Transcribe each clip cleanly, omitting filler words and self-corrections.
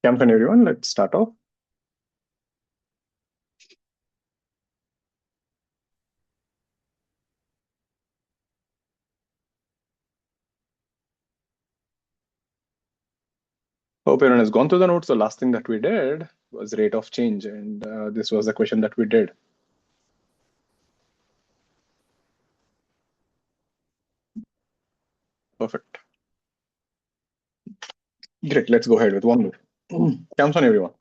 Welcome everyone. Let's start off. Hope everyone has gone through the notes. The last thing that we did was rate of change, and this was the question that we did. Perfect. Great. Let's go ahead with one more. Comes on everyone.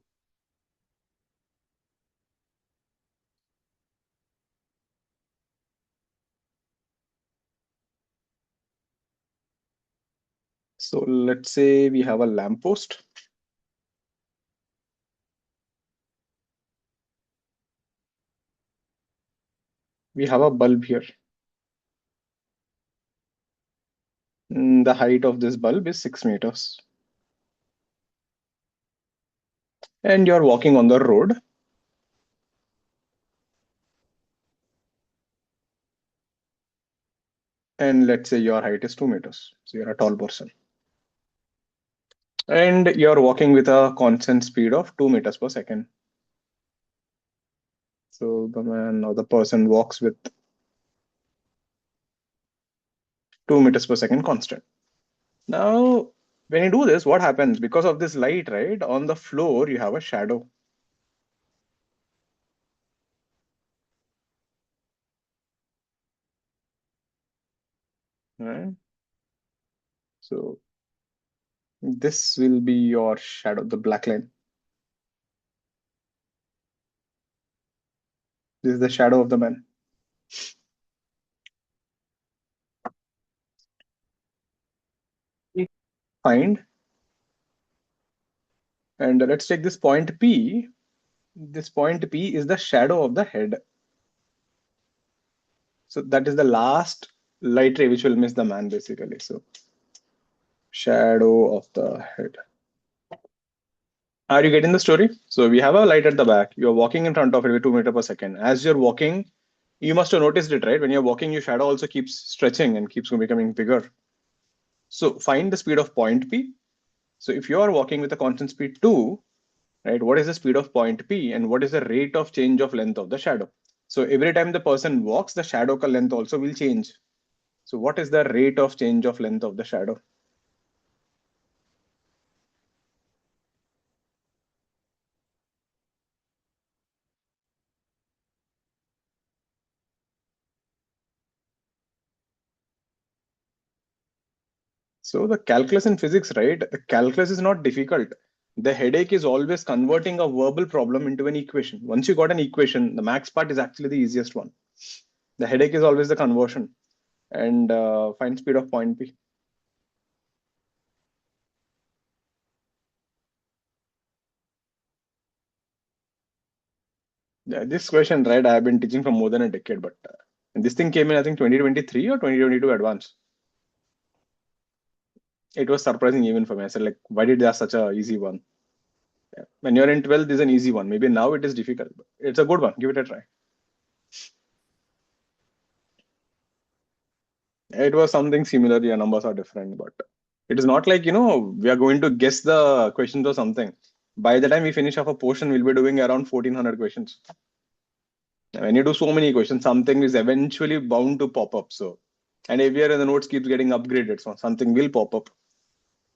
So let's say we have a lamppost. We have a bulb here. The height of this bulb is 6 meters. And you're walking on the road. And let's say your height is 2 meters. So you're a tall person. And you're walking with a constant speed of 2 meters per second. So the man or the person walks with 2 meters per second constant. Now, when you do this, what happens? Because of this light, right, on the floor, you have a shadow. Right? So this will be your shadow, the black line. This is the shadow of the man. Find. And let's take this point P. This point P is the shadow of the head. So that is the last light ray which will miss the man, basically. So shadow of the head. Are you getting the story? So we have a light at the back. You're walking in front of it with 2 meters per second. As you're walking, you must have noticed it, right? When you're walking, your shadow also keeps stretching and keeps becoming bigger. So find the speed of point P. So if you are walking with a constant speed 2, right, what is the speed of point P and what is the rate of change of length of the shadow? So every time the person walks, the shadow length also will change. So what is the rate of change of length of the shadow? So the calculus in physics, right? The calculus is not difficult. The headache is always converting a verbal problem into an equation. Once you got an equation, the max part is actually the easiest one. The headache is always the conversion. And find speed of point P. Yeah, this question, right? I have been teaching for more than a decade, but and this thing came in, I think, 2023 or 2022 advanced. It was surprising even for me. I said, like, why did they have such a easy one? Yeah. When you're in 12th, is an easy one. Maybe now it is difficult, but it's a good one. Give it a try. It was something similar. Your numbers are different, but it is not like, we are going to guess the questions or something. By the time we finish off a portion, we'll be doing around 1400 questions. When you do so many questions, something is eventually bound to pop up. So, and every year the notes keeps getting upgraded, so something will pop up.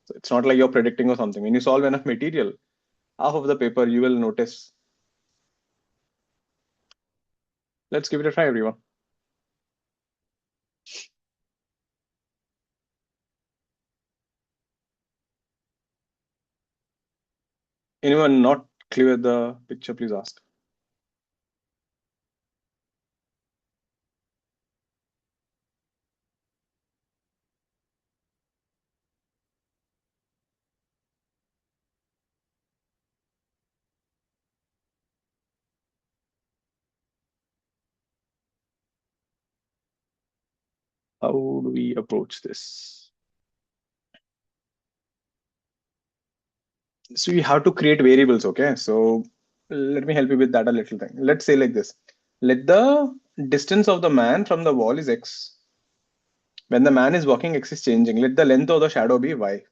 So it's not like you're predicting or something. When you solve enough material, half of the paper you will notice. Let's give it a try, everyone. Anyone not clear with the picture, please ask. How do we approach this? So we have to create variables, okay? So let me help you with that a little thing. Let's say like this. Let the distance of the man from the wall is x. When the man is walking, x is changing. Let the length of the shadow be y.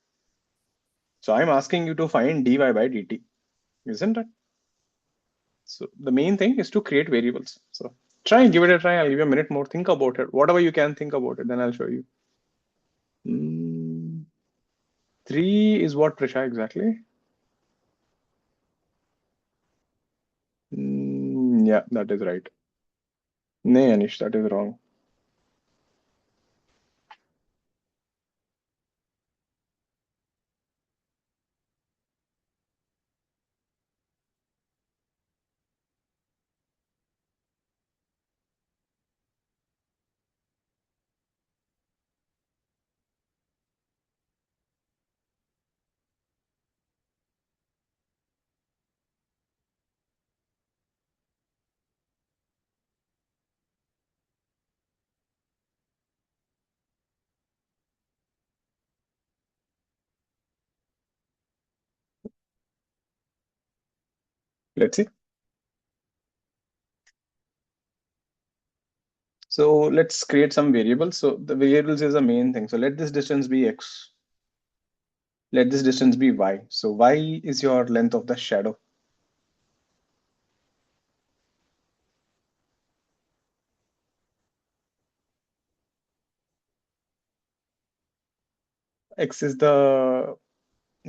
So I'm asking you to find dy by dt, isn't it? So the main thing is to create variables. So try and give it a try. I'll give you a minute more. Think about it. Whatever you can think about it, then I'll show you. Mm, 3 is what, Prisha, exactly? Yeah, that is right. Nay, Anish, that is wrong. Let's see. So let's create some variables. So the variables is the main thing. So let this distance be x. Let this distance be y. So y is your length of the shadow. X is the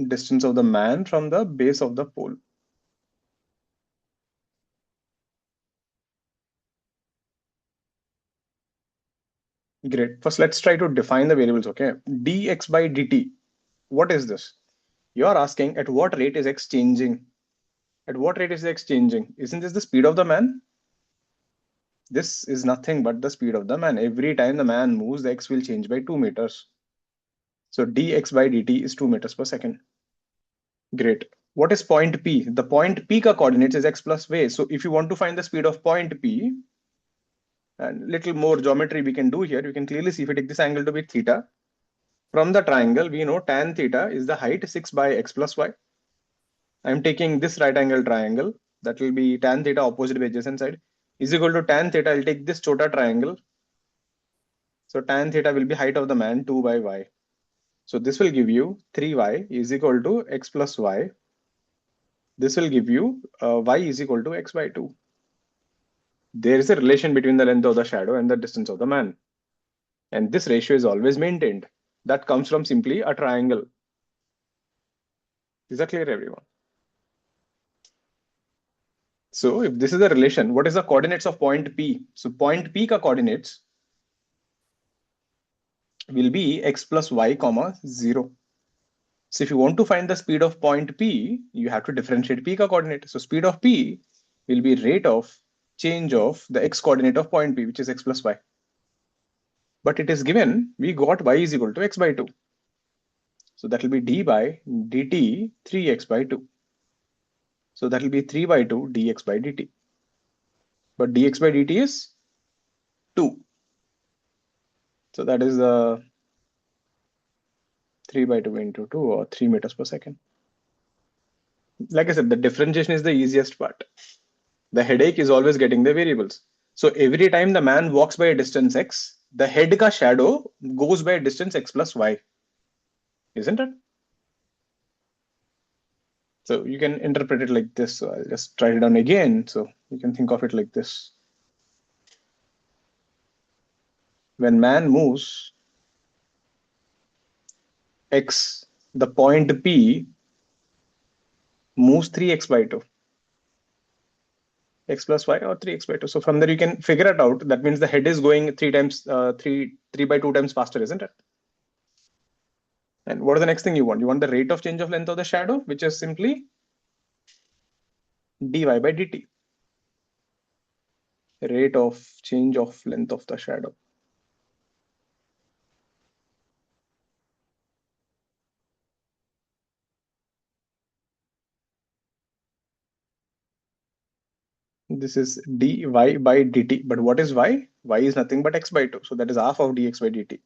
distance of the man from the base of the pole. Great. First, let's try to define the variables, okay? dx by dt. What is this? You're asking at what rate is x changing? At what rate is x changing? Isn't this the speed of the man? This is nothing but the speed of the man. Every time the man moves, the x will change by 2 meters. So dx by dt is 2 meters per second. Great. What is point P? The point P ka coordinates is x plus y. So if you want to find the speed of point P, and little more geometry we can do here, you can clearly see if you take this angle to be theta. From the triangle, we know tan theta is the height 6 by x plus y. I'm taking this right angle triangle. That will be tan theta opposite by adjacent side is equal to tan theta. I'll take this chota triangle. So tan theta will be height of the man 2 by y. So this will give you 3y is equal to x plus y. This will give you y is equal to x by 2. There is a relation between the length of the shadow and the distance of the man. And this ratio is always maintained. That comes from simply a triangle. Is that clear, everyone? So if this is a relation, what is the coordinates of point P? So point P ka coordinates will be x plus y comma 0. So if you want to find the speed of point P, you have to differentiate P ka coordinate. So speed of P will be rate of change of the x coordinate of point P, which is x plus y. But it is given, we got y is equal to x by 2. So that will be d by dt 3x by 2. So that will be 3 by 2 dx by dt. But dx by dt is 2. So that is 3 by 2 into 2 or 3 meters per second. Like I said, the differentiation is the easiest part. The headache is always getting the variables. So every time the man walks by a distance x, the head ka shadow goes by a distance x plus y. Isn't it? So you can interpret it like this. So I'll just write it down again. So you can think of it like this. When man moves x, the point P moves 3x by 2. X plus y or 3x by 2. So from there you can figure it out. That means the head is going 3 by 2 times faster, isn't it? And what is the next thing you want? You want the rate of change of length of the shadow, which is simply dy by dt. Rate of change of length of the shadow. This is dy by dt. But what is y? Y is nothing but x by 2. So that is half of dx by dt.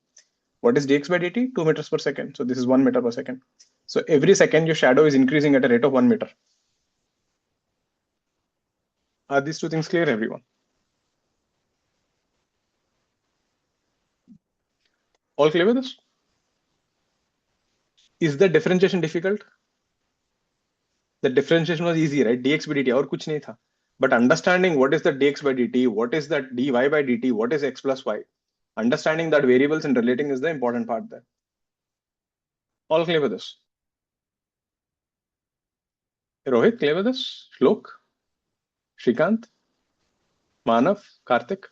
What is dx by dt? 2 meters per second. So this is 1 meter per second. So every second your shadow is increasing at a rate of 1 meter. Are these two things clear, everyone? All clear with this? Is the differentiation difficult? The differentiation was easy, right? dx by dt और कुछ नहीं था. But understanding what is the dx by dt, what is that dy by dt, what is x plus y, understanding that variables and relating is the important part there. All clear with this? Rohit, clear with this? Shlok, Shrikant, Manav, Karthik,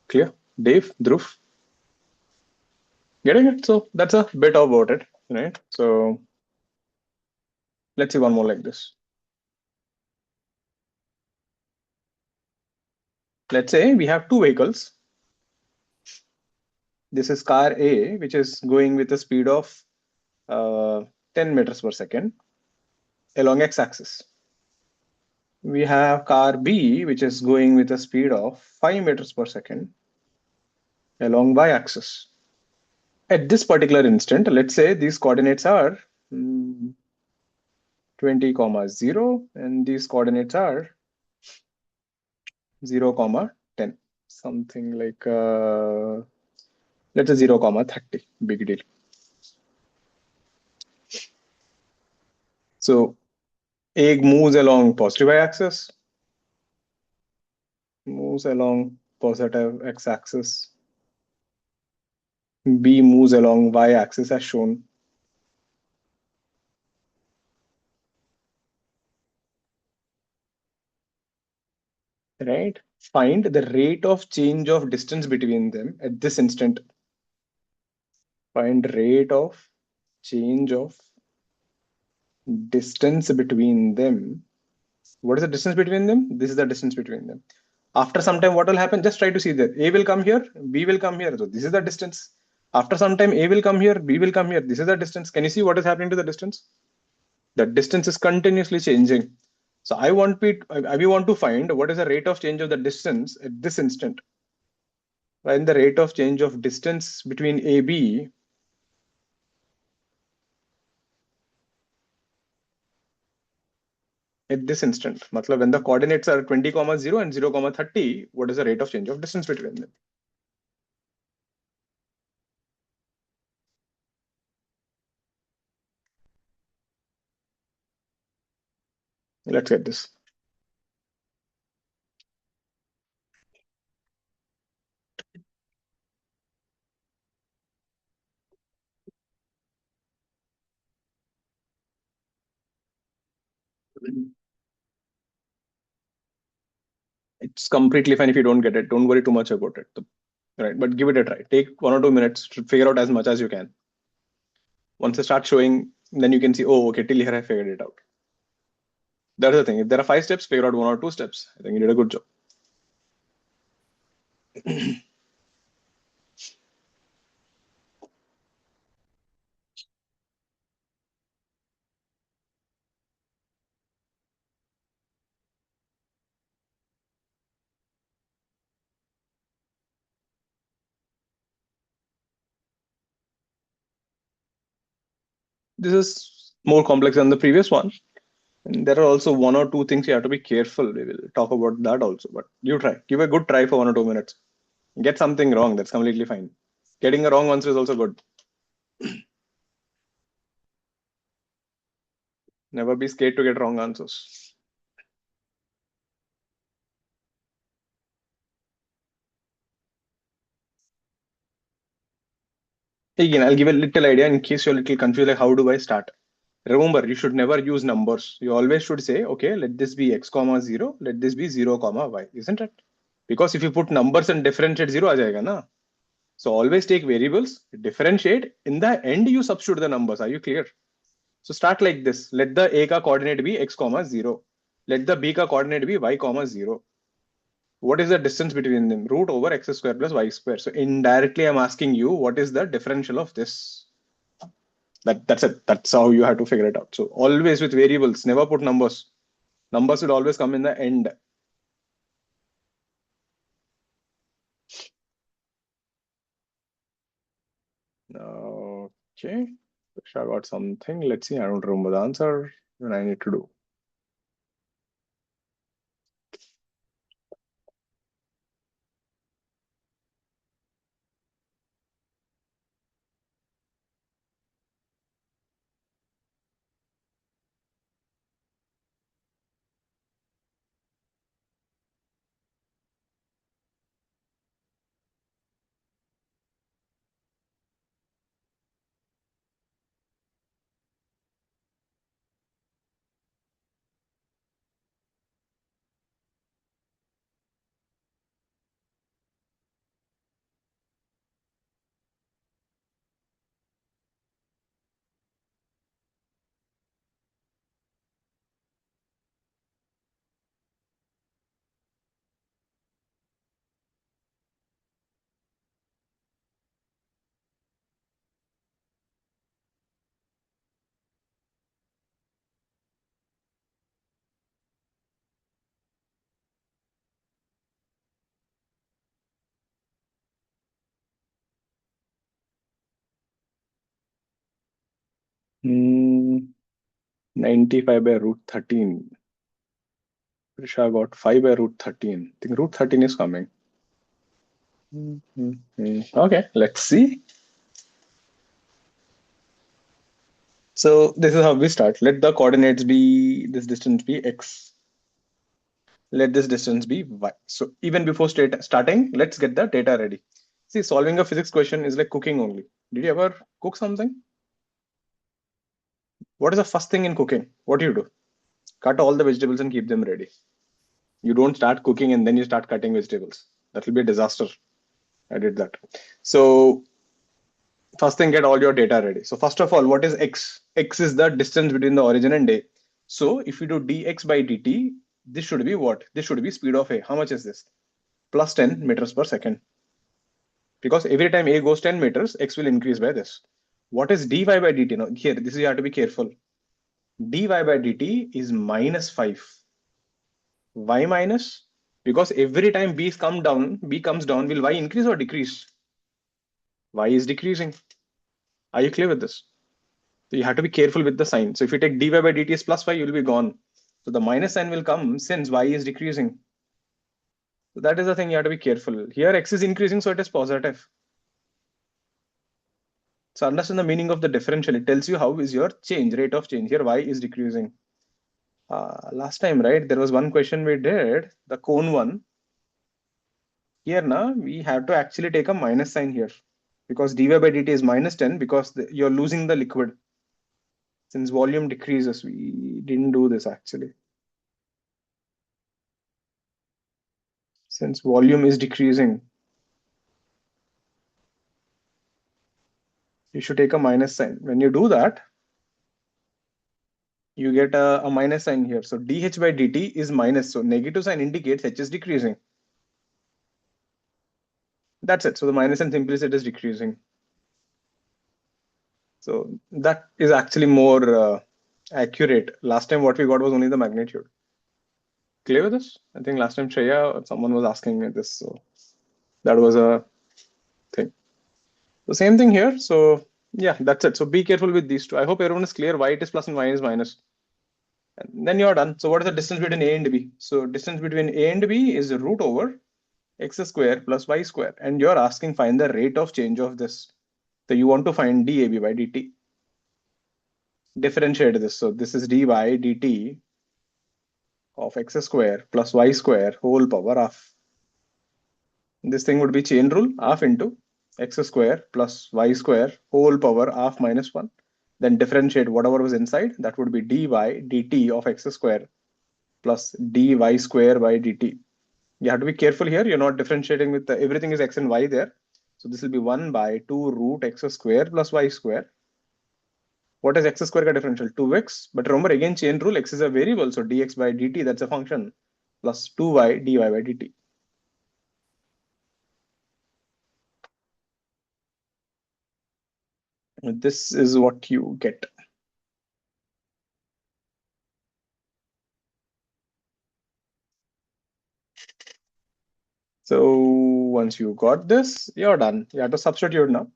clear? Dave, Dhruv, getting it? So that's a bit about it, right? So let's see one more like this. Let's say we have two vehicles. This is car A, which is going with a speed of 10 meters per second along x-axis. We have car B, which is going with a speed of 5 meters per second along y-axis. At this particular instant, let's say these coordinates are 20, 0, and these coordinates are 0, 10. Something like, let's say 0, 30. Big deal. So A moves along positive y-axis, moves along positive x-axis. B moves along y-axis as shown. Right? Find the rate of change of distance between them at this instant. Find rate of change of distance between them. What is the distance between them? This is the distance between them. After some time, what will happen? Just try to see that A will come here, B will come here. So this is the distance. After some time, A will come here, B will come here. This is the distance. Can you see what is happening to the distance? The distance is continuously changing. So we want to find what is the rate of change of the distance at this instant. When the rate of change of distance between A, B at this instant. Matlab when the coordinates are 20, 0 and 0, 30, what is the rate of change of distance between them? Let's get this. It's completely fine if you don't get it. Don't worry too much about it. Right, but give it a try. Take 1 or 2 minutes to figure out as much as you can. Once I start showing, then you can see, oh, okay, till here I figured it out. That's the thing. If there are 5 steps, figure out 1 or 2 steps. I think you did a good job. This is more complex than the previous one. And there are also 1 or 2 things you have to be careful. We will talk about that also. But you try. Give a good try for 1 or 2 minutes. Get something wrong. That's completely fine. Getting a wrong answer is also good. Never be scared to get wrong answers. Again, I'll give a little idea in case you're a little confused, like how do I start? Remember, you should never use numbers. You always should say, okay, let this be x, 0, let this be 0, y, isn't it? Because if you put numbers and differentiate, 0 aa jayega na. So always take variables, differentiate. In the end, you substitute the numbers. Are you clear? So start like this. Let the A ka coordinate be x, 0. Let the B ka coordinate be y, 0. What is the distance between them? Root over x square plus y square. So indirectly, I'm asking you, what is the differential of this? That's it. That's how you have to figure it out. So always with variables, never put numbers. Numbers will always come in the end. Okay. I got something. Let's see. I don't remember the answer. Then I need to do. 95 by root 13. Prisha got 5 by root 13. I think root 13 is coming. Okay, let's see. So this is how we start. Let the coordinates be, this distance be x. Let this distance be y. So even before starting, let's get the data ready. See, solving a physics question is like cooking only. Did you ever cook something? What is the first thing in cooking? What do you do? Cut all the vegetables and keep them ready. You don't start cooking and then you start cutting vegetables. That will be a disaster. I did that. So first thing, get all your data ready. So first of all, what is x? X is the distance between the origin and A. So if you do dx by dt, this should be what? This should be speed of A. How much is this? Plus 10 meters per second. Because every time A goes 10 meters, x will increase by this. What is dy by dt? Now here, this is you have to be careful. Dy by dt is minus 5. Why minus? Because every time b comes down, will y increase or decrease? Y is decreasing. Are you clear with this? So you have to be careful with the sign. So if you take dy by dt is plus 5, you will be gone. So the minus sign will come since y is decreasing. So that is the thing you have to be careful. Here x is increasing, so it is positive. So understand the meaning of the differential. It tells you how is your change, rate of change. Here y is decreasing. Last time, right, there was one question we did, the cone one. Here now, we have to actually take a minus sign here. Because dy by dt is minus 10 because you're losing the liquid. Since volume decreases, we didn't do this actually. Since volume is decreasing, you should take a minus sign. When you do that, you get a minus sign here. So dh by dt is minus. So negative sign indicates h is decreasing. That's it. So the minus sign simply said is decreasing. So that is actually more accurate. Last time what we got was only the magnitude. Clear with this? I think last time Shreya, someone was asking me this. So that was a thing. The same thing here. So yeah, that's it. So be careful with these two. I hope everyone is clear why it is plus and why it is minus. And then you're done. So what is the distance between A and B? So distance between A and B is root over x square plus y square. And you're asking find the rate of change of this. So you want to find dAB by dt. Differentiate this. So this is dy dt of x square plus y square whole power half. This thing would be chain rule, half into x square plus y square whole power half minus 1. Then differentiate whatever was inside. That would be dy dt of x square plus dy square by dt. You have to be careful here. You're not differentiating with everything is x and y there. So this will be 1 by 2 root x square plus y square. What is x square ka differential? 2x. But remember again chain rule, x is a variable. So dx by dt, that's a function, plus 2y dy by dt. This is what you get. So once you got this, you're done. You have to substitute now.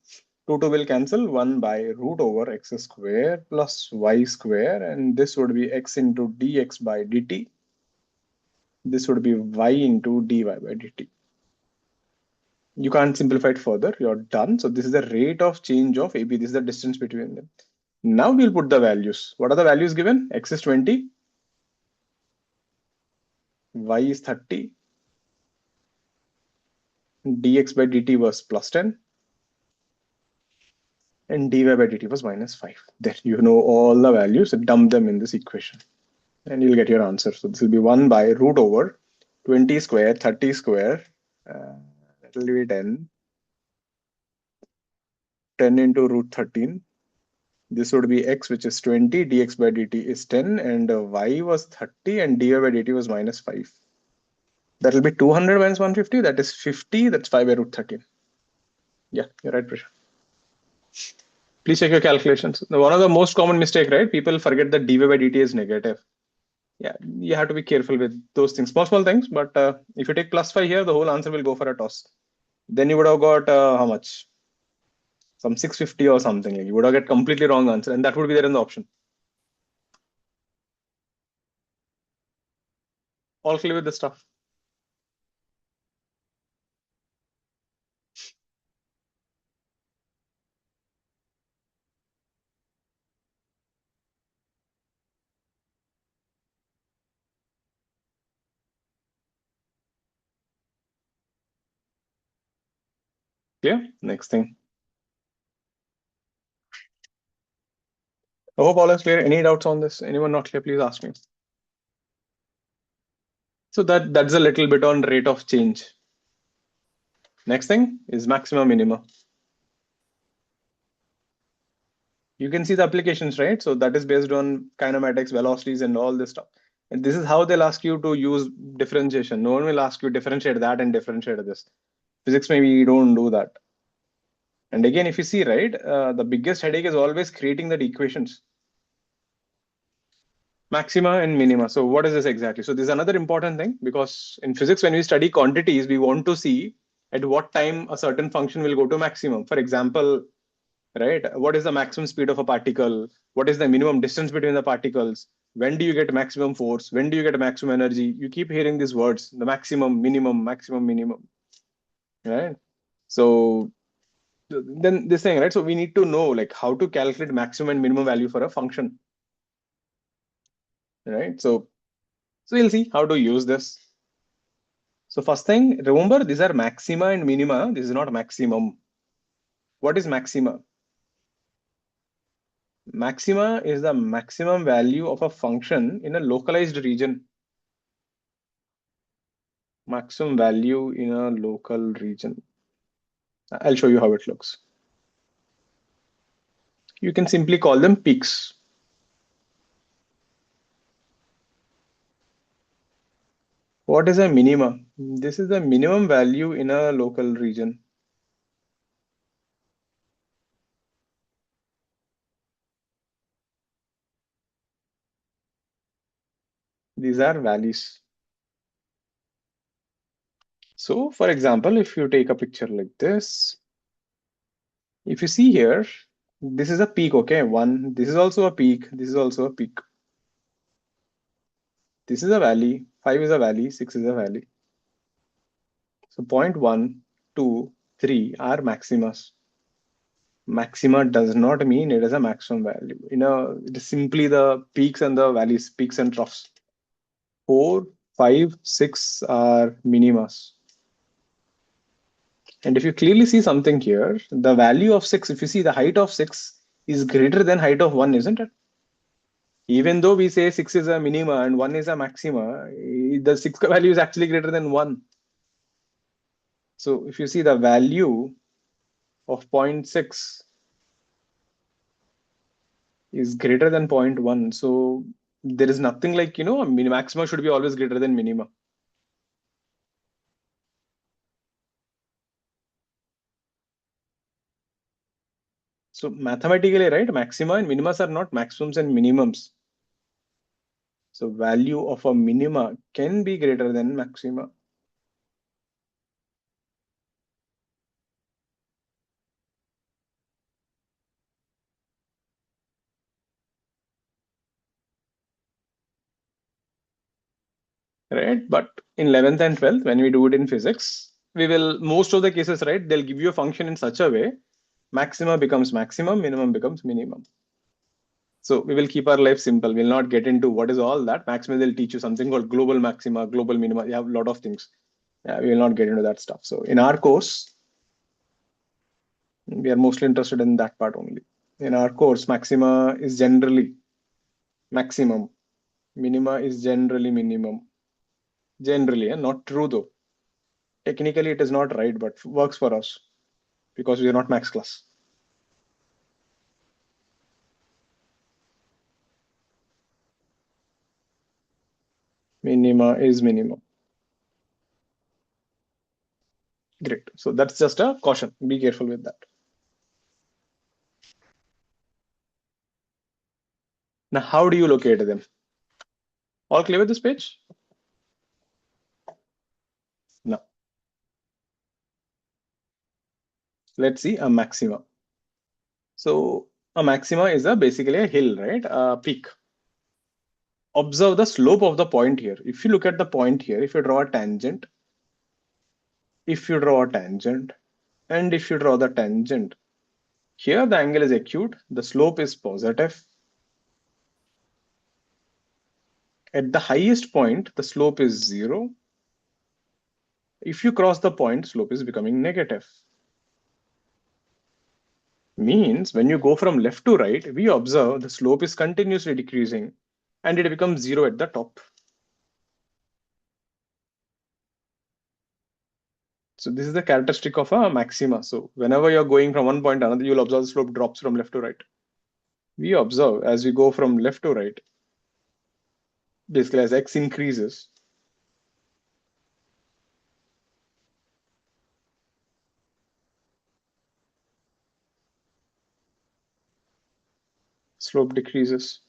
2 will cancel 1 by root over x square plus y square. And this would be x into dx by dt. This would be y into dy by dt. You can't simplify it further. You're done. So this is the rate of change of AB. This is the distance between them. Now we'll put the values. What are the values given? X is 20. Y is 30. Dx by dt was plus 10. And dy by dt was minus 5. There you know all the values. So dump them in this equation. And you'll get your answer. So this will be 1 by root over 20 square, 30 square. That will be 10. 10 into root 13. This would be x, which is 20, dx by dt is 10, and y was 30, and dy by dt was minus 5. That will be 200 minus 150, that is 50, that's 5 by root 13. Yeah, you're right, Prisha. Please check your calculations. Now, one of the most common mistake, right? People forget that dy by dt is negative. Yeah, you have to be careful with those things, small things, but if you take plus 5 here, the whole answer will go for a toss. Then you would have got how much? some 650 or something. Like you would have get completely wrong answer, and that would be there in the option. All clear with the stuff? Clear? Next thing. I hope all is clear. Any doubts on this? Anyone not clear, please ask me. So that's a little bit on rate of change. Next thing is maxima minima. You can see the applications, right? So that is based on kinematics, velocities, and all this stuff. And this is how they'll ask you to use differentiation. No one will ask you differentiate that and differentiate this. Physics, maybe you don't do that. And again, if you see, right, the biggest headache is always creating that equations. Maxima and minima. So what is this exactly? So this is another important thing, because in physics, when we study quantities, we want to see at what time a certain function will go to maximum. For example, right, what is the maximum speed of a particle? What is the minimum distance between the particles? When do you get maximum force? When do you get maximum energy? You keep hearing these words, the maximum, minimum, right? So then this thing, right? So we need to know like how to calculate maximum and minimum value for a function, right? So we'll see how to use this. So first thing, remember these are maxima and minima. This is not maximum. What is maxima? Maxima is the maximum value of a function in a localized region. Maximum value in a local region. I'll show you how it looks. You can simply call them peaks. What is a minima? This is the minimum value in a local region. These are valleys. So for example, if you take a picture like this, if you see here, this is a peak, okay? One, this is also a peak, this is also a peak. This is a valley, 5 is a valley, 6 is a valley. So point 1, 2, 3 are maximas. Maxima does not mean it is a maximum value. It is simply the peaks and the valleys, peaks and troughs. 4, 5, 6 are minimas. And if you clearly see something here, the value of 6, if you see the height of 6 is greater than height of 1, isn't it? Even though we say 6 is a minima and 1 is a maxima, the 6 value is actually greater than 1. So if you see the value of 0.6 is greater than 0.1, so there is nothing like, maxima should be always greater than minima. So mathematically, right, maxima and minimas are not maximums and minimums. So value of a minima can be greater than maxima. Right? But in 11th and 12th, when we do it in physics, we will, most of the cases, right, they'll give you a function in such a way, maxima becomes maximum, minimum becomes minimum. So we will keep our life simple. We'll not get into what is all that. Maxima, they'll teach you something called global maxima, global minima. You have a lot of things. Yeah, we will not get into that stuff. So in our course, we are mostly interested in that part only. In our course, maxima is generally maximum. Minima is generally minimum. Generally, and not true though. Technically, it is not right, but works for us because we are not max class. Minima is minimum. Great. So that's just a caution. Be careful with that. Now, how do you locate them? All clear with this page? No. Let's see a maxima. So a maxima is basically a hill, right? A peak. Observe the slope of the point here. If you look at the point here, if you draw a tangent, if you draw a tangent, and if you draw the tangent, here the angle is acute, the slope is positive. At the highest point, the slope is 0. If you cross the point, slope is becoming negative. Means when you go from left to right, we observe the slope is continuously decreasing and it becomes 0 at the top. So this is the characteristic of a maxima. So whenever you're going from one point to another, you'll observe the slope drops from left to right. We observe as we go from left to right, basically as x increases, slope decreases.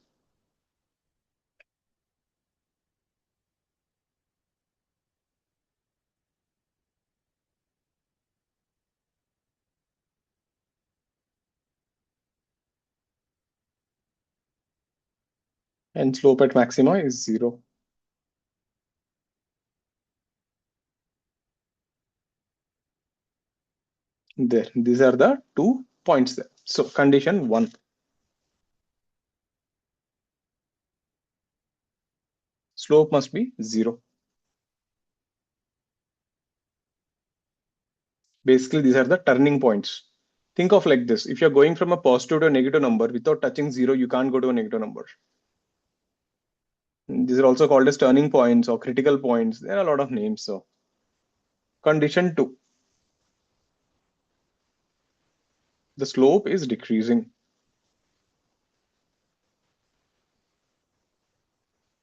And slope at maxima is 0. There, these are the 2 points there. So condition 1. Slope must be 0. Basically, these are the turning points. Think of like this. If you're going from a positive to a negative number without touching 0, you can't go to a negative number. These are also called as turning points or critical points. There are a lot of names. So condition 2. The slope is decreasing.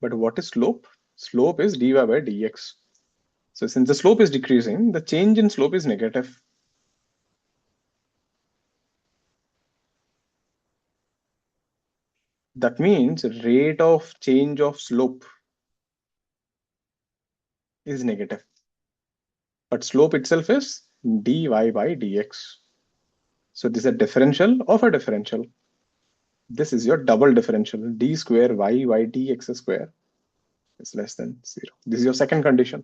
But what is slope? Slope is dy by dx. So since the slope is decreasing, the change in slope is negative. That means rate of change of slope is negative. But slope itself is dy by dx. So this is a differential of a differential. This is your double differential. D square y dx square is less than 0. This is your second condition.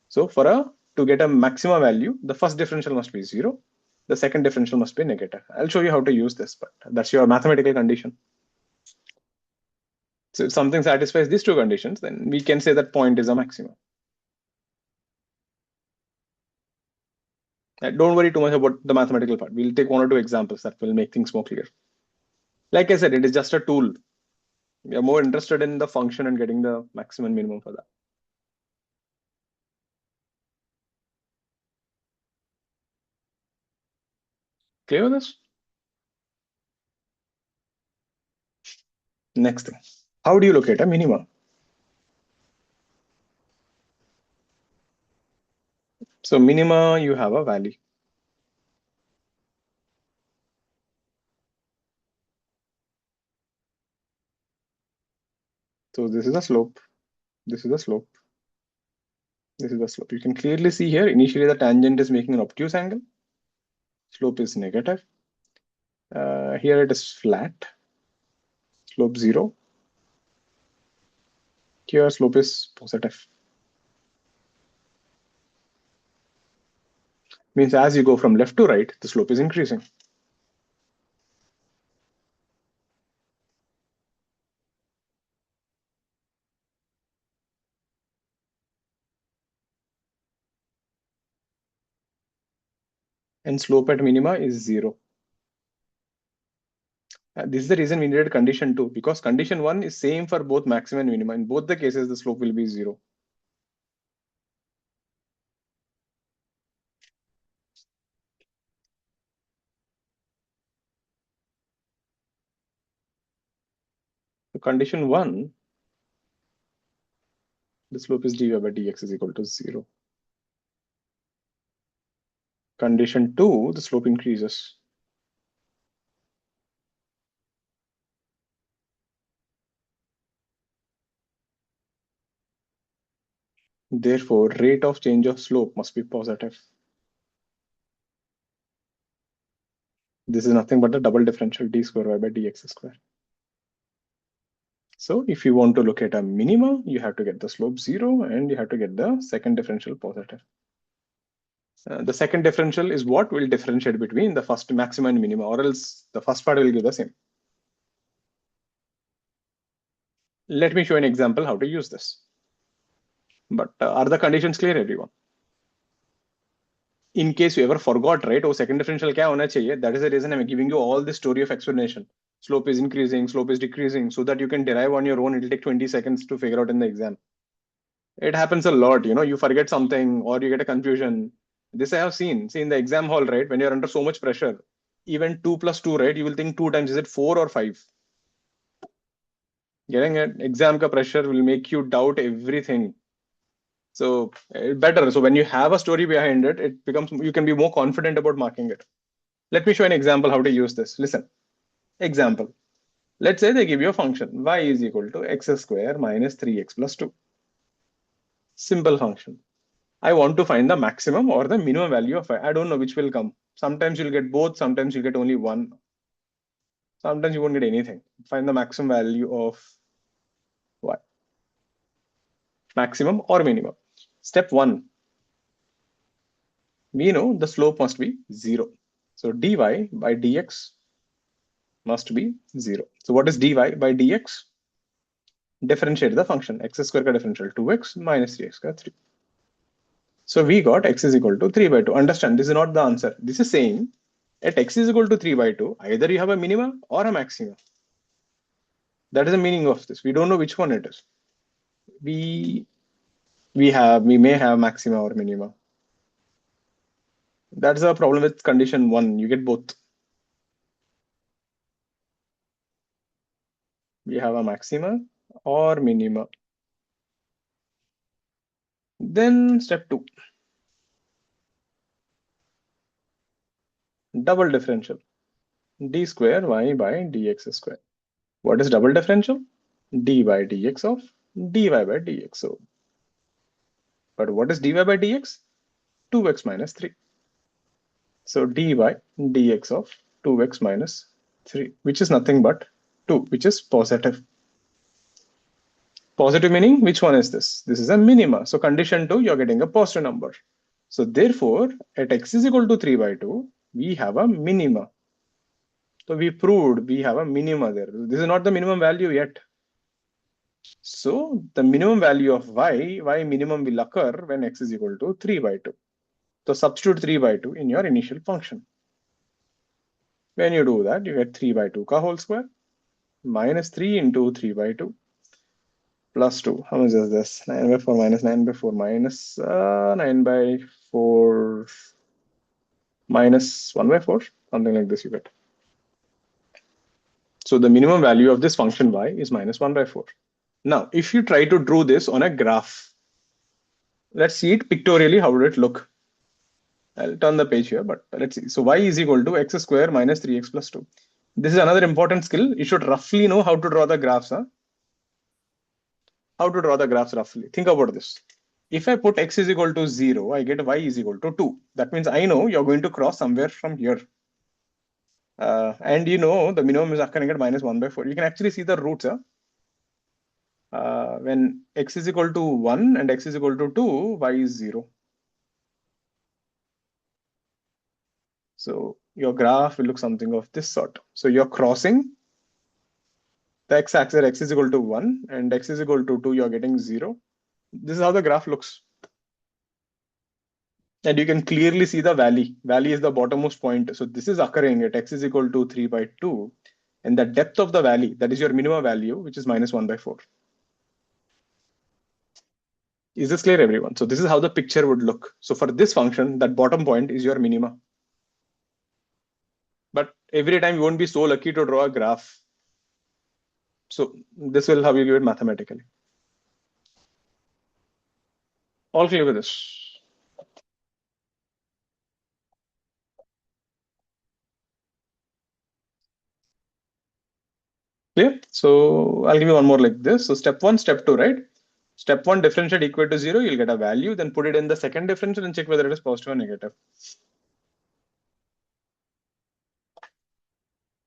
So to get a maximum value, the first differential must be 0. The second differential must be negative. I'll show you how to use this, but that's your mathematical condition. So if something satisfies these two conditions, then we can say that point is a maximum. Don't worry too much about the mathematical part. We'll take 1 or 2 examples that will make things more clear. Like I said, it is just a tool. We are more interested in the function and getting the maximum and minimum for that. Clear with this? Next thing. How do you locate a minimum? So minima, you have a valley. So this is a slope. This is a slope. This is the slope. You can clearly see here, initially the tangent is making an obtuse angle. Slope is negative. Here it is flat. Slope 0. Here slope is positive. Means as you go from left to right, the slope is increasing. And slope at minima is 0. This is the reason we needed condition 2, because condition 1 is same for both maximum and minima. In both the cases, the slope will be 0. So condition 1, the slope is dy by dx is equal to 0. Condition 2, the slope increases. Therefore, rate of change of slope must be positive. This is nothing but the double differential d square y by dx square. So if you want to look at a minima, you have to get the slope 0 and you have to get the second differential positive. The second differential is what will differentiate between the first maxima and minima, or else the first part will give the same. Let me show an example how to use this. But are the conditions clear, everyone? In case you ever forgot, right? Oh, second differential kya hona chahiye? That is the reason I'm giving you all this story of explanation. Slope is increasing, slope is decreasing, so that you can derive on your own. It'll take 20 seconds to figure out in the exam. It happens a lot, you forget something or you get a confusion. This I have seen. See, in the exam hall, right? When you're under so much pressure, even 2 plus 2, right? You will think 2 times, is it 4 or 5? Getting an exam ka pressure will make you doubt everything. So better. So when you have a story behind it, it becomes, you can be more confident about marking it. Let me show an example how to use this. Listen, example. Let's say they give you a function y is equal to x square minus 3x plus 2. Simple function. I want to find the maximum or the minimum value of y. I don't know which will come. Sometimes you'll get both, sometimes you'll get only one. Sometimes you won't get anything. Find the maximum value of y. Maximum or minimum. Step 1. We know the slope must be 0. So dy by dx must be 0. So what is dy by dx? Differentiate the function. X square ka differential 2x minus 3x ka 3. So we got x is equal to 3 by 2. Understand, this is not the answer. This is saying at x is equal to 3 by 2, either you have a minima or a maxima. That is the meaning of this. We don't know which one it is. We may have maxima or minima. That's the problem with condition 1. You get both. We have a maxima or minima. Then step 2. Double differential. D square y by dx square. What is double differential? D by dx of dy by dx. So, but what is dy by dx? 2x minus 3. So dy by dx of 2x minus 3, which is nothing but 2, which is positive. Positive meaning, which one is this? This is a minima. So condition 2, you're getting a positive number. So therefore, at x is equal to 3 by 2, we have a minima. So we proved we have a minima there. This is not the minimum value yet. So the minimum value of y minimum will occur when x is equal to 3 by 2. So substitute 3 by 2 in your initial function. When you do that, you get 3 by 2 ka whole square minus 3 into 3 by 2 plus 2. How much is this? 9 by 4 minus 9 by 4 minus 9 by 4 minus 1 by 4. Something like this you get. So the minimum value of this function y is minus 1 by 4. Now, if you try to draw this on a graph, let's see it pictorially. How would it look? I'll turn the page here, but let's see. So y is equal to x square minus 3x plus 2. This is another important skill. You should roughly know how to draw the graphs. How to draw the graphs roughly. Think about this. If I put x is equal to 0, I get y is equal to 2. That means I know you're going to cross somewhere from here. And you know the minimum is occurring at minus 1 by 4. You can actually see the roots. When x is equal to 1 and x is equal to 2, y is 0. So your graph will look something of this sort. So you're crossing the x-axis, x is equal to 1 and x is equal to 2, you're getting 0. This is how the graph looks. And you can clearly see the valley. Valley is the bottommost point. So this is occurring at x is equal to 3 by 2. And the depth of the valley, that is your minimum value, which is minus 1 by 4. Is this clear, everyone? So this is how the picture would look. So for this function, that bottom point is your minima. But every time you won't be so lucky to draw a graph. So this will how you do it mathematically. All clear with this? Clear? So I'll give you one more like this. So step 1, step 2, right? Step 1, differentiate equal to 0, you'll get a value, then put it in the second differential and check whether it is positive or negative.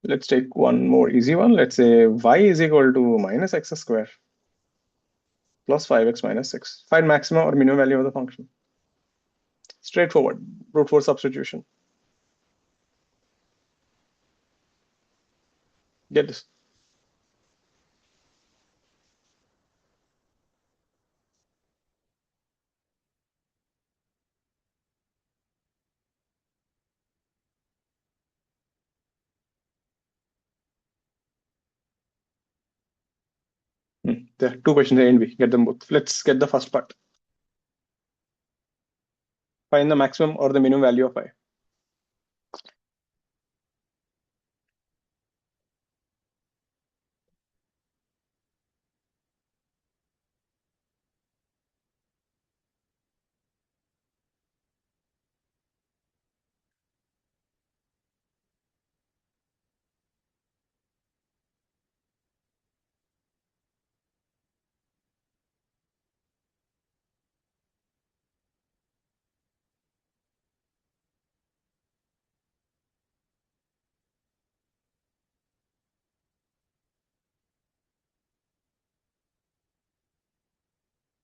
Let's take one more easy one. Let's say y is equal to minus x square plus 5x minus 6. Find maximum or minimum value of the function. Straightforward. Brute force substitution. Get this. There are two questions A and B. Get them both. Let's get the first part. Find the maximum or the minimum value of y.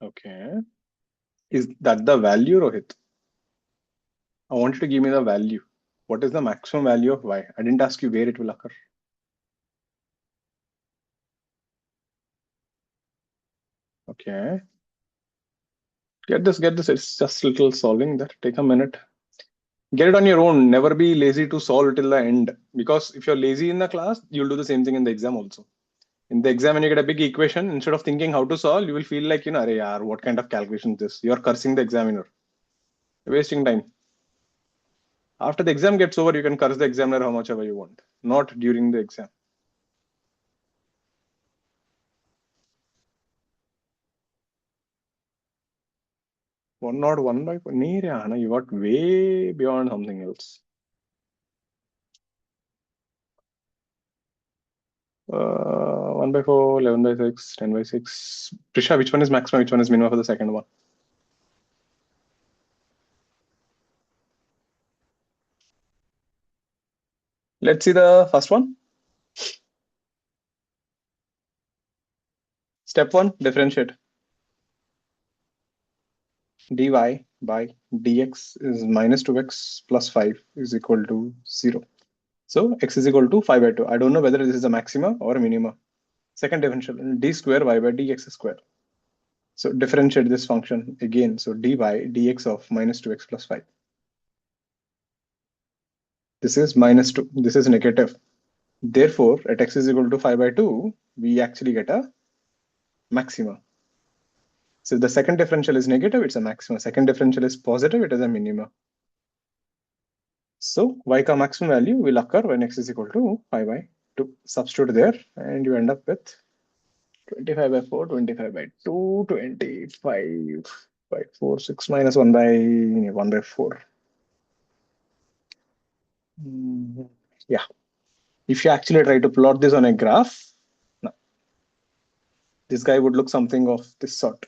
Okay. Is that the value, Rohit? I want you to give me the value. What is the maximum value of y? I didn't ask you where it will occur. Okay. Get this, get this. It's just little solving there. Take a minute. Get it on your own. Never be lazy to solve till the end. Because if you're lazy in the class, you'll do the same thing in the exam also. In the exam, when you get a big equation, instead of thinking how to solve, you will feel like, Arey yaar, what kind of calculation is this? You're cursing the examiner. You're wasting time. After the exam gets over, you can curse the examiner how much ever you want. Not during the exam. One not one by nee re Hana, you got way beyond something else. 1 by 4, 11 by 6, 10 by 6. Prisha, which one is maximum, which one is minimum for the second one? Let's see the first one. Step 1, differentiate. dy by dx is minus 2x plus 5 is equal to 0. So x is equal to 5 by 2. I don't know whether this is a maxima or a minima. Second differential, d square y by dx square. So differentiate this function again. So dy dx of minus 2x plus 5. This is minus 2. This is negative. Therefore, at x is equal to 5 by 2, we actually get a maxima. So if the second differential is negative, it's a maxima. Second differential is positive, it is a minima. So y ka maximum value will occur when x is equal to 5 by 2. Substitute there and you end up with 25 by 4, 25 by 2, 25 by 4, 6 minus 1 by 4. Yeah. If you actually try to plot this on a graph, no, this guy would look something of this sort.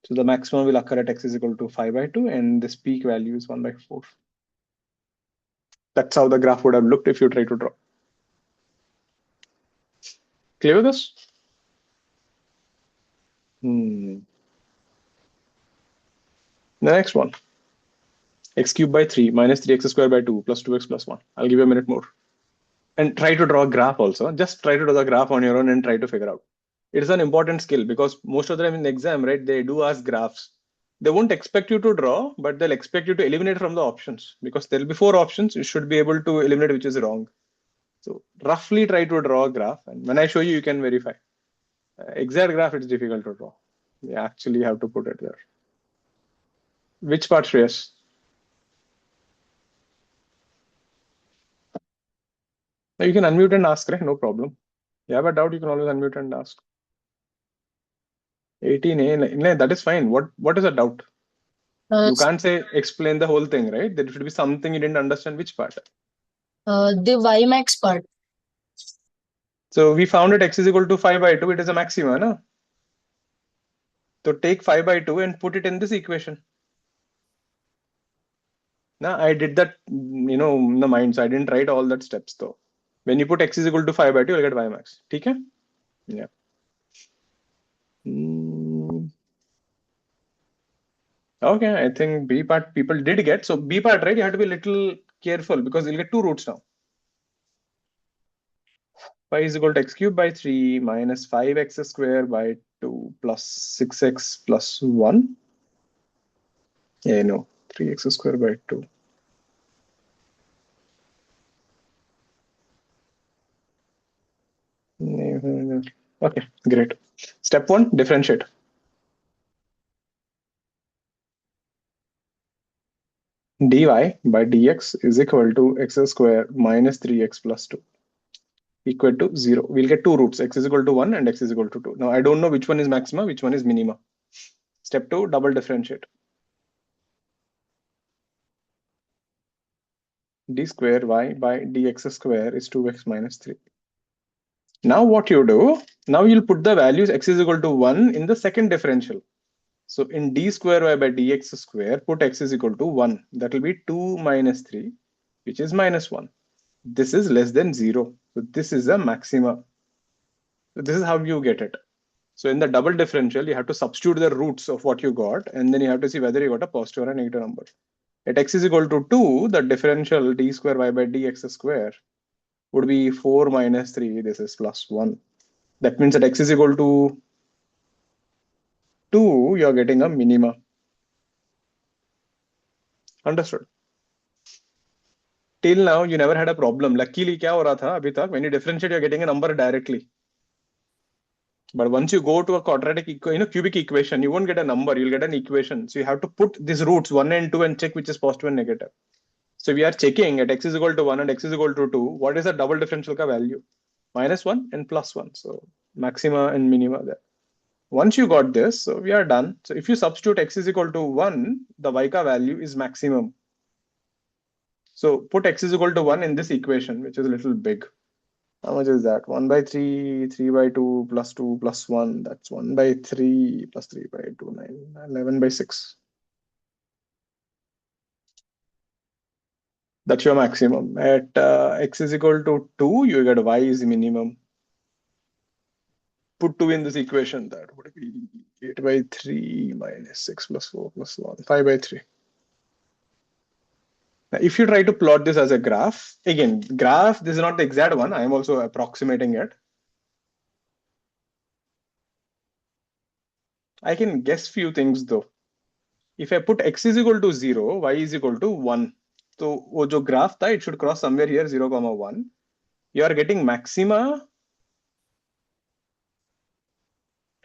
So the maximum will occur at x is equal to 5 by 2 and this peak value is 1 by 4. That's how the graph would have looked if you try to draw. Clear with this? The next one. X cubed by 3 minus 3x squared by 2 plus 2x plus 1. I'll give you a minute more. And try to draw a graph also. Just try to draw the graph on your own and try to figure out. It is an important skill because most of the time in the exam, right, they do ask graphs. They won't expect you to draw, but they'll expect you to eliminate from the options because there'll be 4 options. You should be able to eliminate which is wrong. So roughly try to draw a graph. And when I show you, you can verify. Exact graph, it's difficult to draw. You actually have to put it there. Which part, Shreyas? You can unmute and ask, right? No problem. You have a doubt, you can always unmute and ask. 18A, that is fine. What is a doubt? You can't say explain the whole thing, right? There should be something you didn't understand. Which part? The y max part. So we found it x is equal to 5 by 2. It is a maxima, no? So take 5 by 2 and put it in this equation. Now I did that, in the mind, so I didn't write all that steps though. When you put x is equal to 5 by 2, you'll get y max. Okay? Yeah. Okay, I think B part people did get. So B part, right? You have to be a little careful because you'll get two roots now. Y is equal to x cubed by 3 minus 5x square by 2 plus 6x plus 1. Yeah, no, 3x square by 2. Okay, great. Step 1, differentiate. dy by dx is equal to x square minus 3x plus 2 equal to 0. We'll get two roots, x is equal to 1 and x is equal to 2. Now, I don't know which one is maxima, which one is minima. Step 2, double differentiate. D square y by dx square is 2x minus 3. Now what you do, now you'll put the values x is equal to 1 in the second differential. So in d square y by dx square, put x is equal to 1. That will be 2 minus 3, which is minus 1. This is less than 0. So this is a maxima. So this is how you get it. So in the double differential, you have to substitute the roots of what you got, and then you have to see whether you got a positive or a negative number. At x is equal to 2, the differential d square y by dx square would be 4 minus 3. This is plus 1. That means that x is equal to 2, you're getting a minima. Understood? Till now, you never had a problem. Luckily, क्या हो रहा था अभी तक? When you differentiate, you're getting a number directly. But once you go to a quadratic, cubic equation, you won't get a number. You'll get an equation. So you have to put these roots 1 and 2 and check which is positive and negative. So we are checking at x is equal to 1 and x is equal to 2. What is the double differential ka value? Minus 1 and plus 1. So maxima and minima there. Once you got this, so we are done. So if you substitute x is equal to 1, the y ka value is maximum. So put x is equal to 1 in this equation, which is a little big. How much is that? 1 by 3, 3 by 2, plus 2, plus 1. That's 1 by 3, plus 3 by 2, 9, 11 by 6. That's your maximum. At x is equal to 2, you get y is minimum. Put 2 in this equation. That would be 8 by 3 minus 6 plus 4 plus 1, 5 by 3. Now, if you try to plot this as a graph, again, graph, this is not the exact one. I am also approximating it. I can guess few things though. If I put x is equal to 0, y is equal to 1. So, wo jo graph tha, it should cross somewhere here 0, 1. You are getting maxima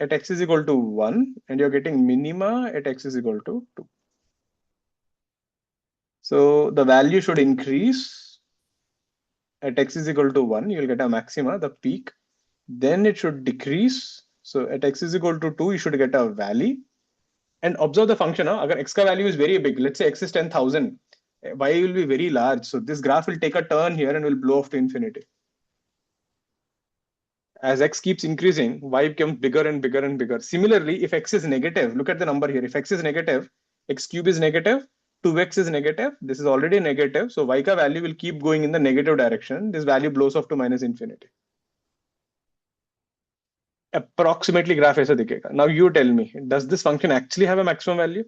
at x is equal to 1 and you're getting minima at x is equal to 2. So the value should increase at x is equal to 1. You'll get a maxima, the peak. Then it should decrease. So at x is equal to 2, you should get a valley. And observe the function. Agar x ka value is very big, let's say x is 10,000, y will be very large. So this graph will take a turn here and will blow off to infinity. As x keeps increasing, y becomes bigger and bigger and bigger. Similarly, if x is negative, look at the number here. If x is negative, x cube is negative, 2x is negative. This is already negative. So y ka value will keep going in the negative direction. This value blows off to minus infinity. Approximately graph ऐसा दिखेगा. Now you tell me, does this function actually have a maximum value?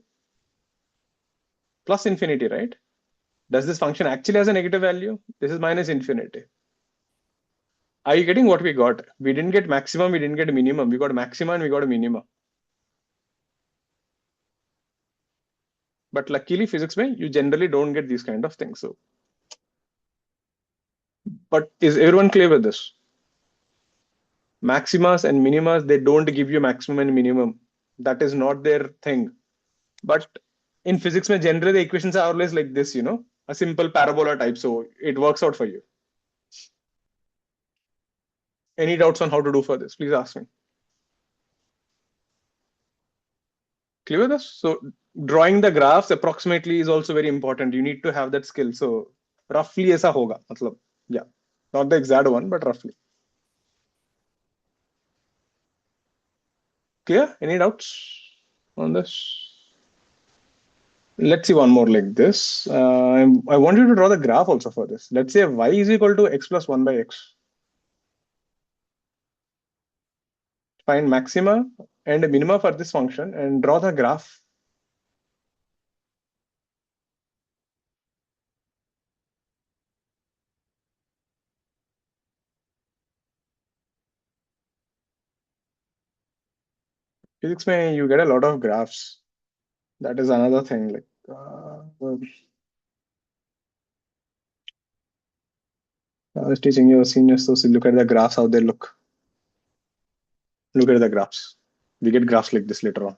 Plus infinity, right? Does this function actually has a negative value? This is minus infinity. Are you getting what we got? We didn't get maximum, we didn't get minimum. We got maxima and we got a minima. But luckily, physics mein, you generally don't get these kind of things. So, but is everyone clear with this? Maximas and minimas, they don't give you maximum and minimum. That is not their thing. But in physics, mein, generally the equations are always like this, a simple parabola type. So it works out for you. Any doubts on how to do for this? Please ask me. Clear with this? So drawing the graphs approximately is also very important. You need to have that skill. So roughly ऐसा होगा. मतलब, yeah, not the exact one, but roughly. Clear? Any doubts on this? Let's see one more like this. I want you to draw the graph also for this. Let's say y is equal to x plus 1 by x. Find maxima and minima for this function and draw the graph. Physics mein you get a lot of graphs. That is another thing. Like I was teaching your seniors, so look at the graphs, how they look. Look at the graphs. We get graphs like this later on.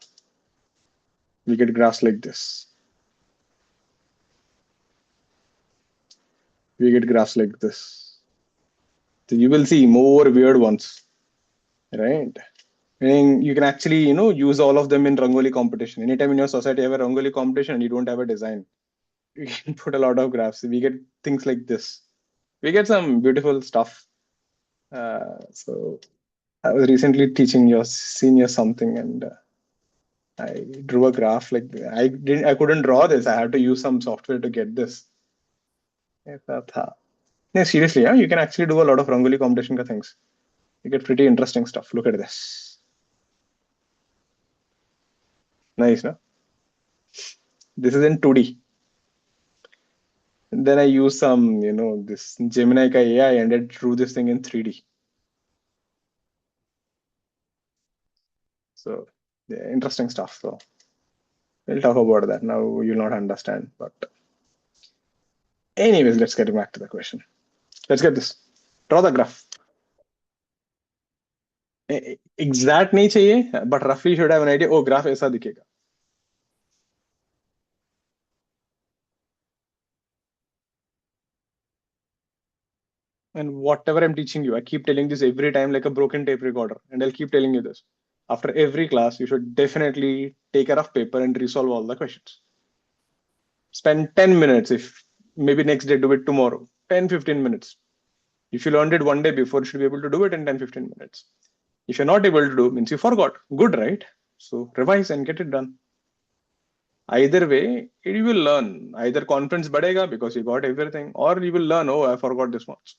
We get graphs like this. We get graphs like this. So you will see more weird ones, right? Meaning you can actually, use all of them in Rangoli competition. Anytime in your society you have a Rangoli competition and you don't have a design, you can put a lot of graphs. We get things like this. We get some beautiful stuff. So I was recently teaching your senior something, and I drew a graph like I couldn't draw this. I had to use some software to get this. ऐसा था. Yeah, seriously, yeah, you can actually do a lot of Rangoli competition ka things. You get pretty interesting stuff. Look at this. Nice, no? This is in 2D. And then I use some, this Gemini ka AI and it drew this thing in 3D. So, yeah, interesting stuff. So, we'll talk about that. Now you'll not understand. But, anyways, let's get back to the question. Let's get this. Draw the graph. Exact नहीं चाहिए, but roughly you should have an idea. Oh, graph ऐसा दिखेगा. And whatever I'm teaching you, I keep telling this every time like a broken tape recorder. And I'll keep telling you this. After every class, you should definitely take a rough paper and resolve all the questions. Spend 10 minutes, if maybe next day, do it tomorrow. 10-15 minutes. If you learned it one day before, you should be able to do it in 10-15 minutes. If you're not able to do, means you forgot. Good, right? So revise and get it done. Either way, you will learn. Either confidence badega because you got everything, or you will learn, oh, I forgot this much.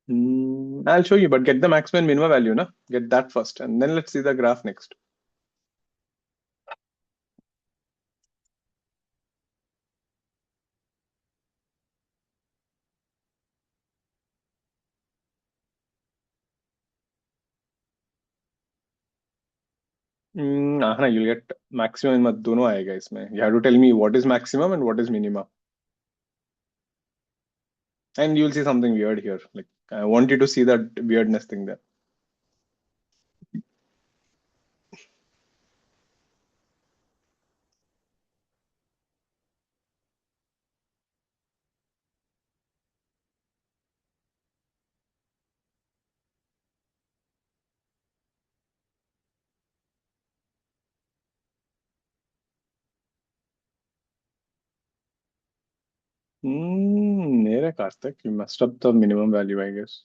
I'll show you, but get the maximum and minimum value, no? Get that first, and then let's see the graph next. हाँ, you'll get maximum मत दोनों आएगा इसमें. You have to tell me what is maximum and what is minimum, and you'll see something weird here. Like I want you to see that weirdness thing there. मेरे Karthik, you messed up the minimum value, I guess.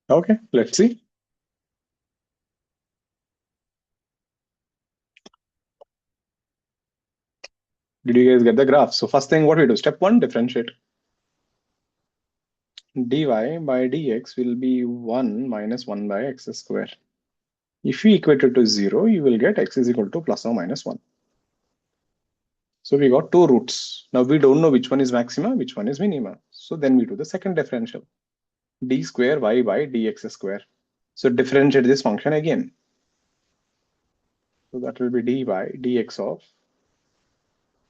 Okay, let's see. Did you guys get the graph? So first thing what we do, step one, differentiate. Dy by dx will be 1 minus 1 by x square. If you equate it to 0, you will get x is equal to plus or minus 1. So we got two roots. Now we don't know which one is maxima, which one is minima. So then we do the second differential. D square y by dx square. So differentiate this function again. So that will be dy dx of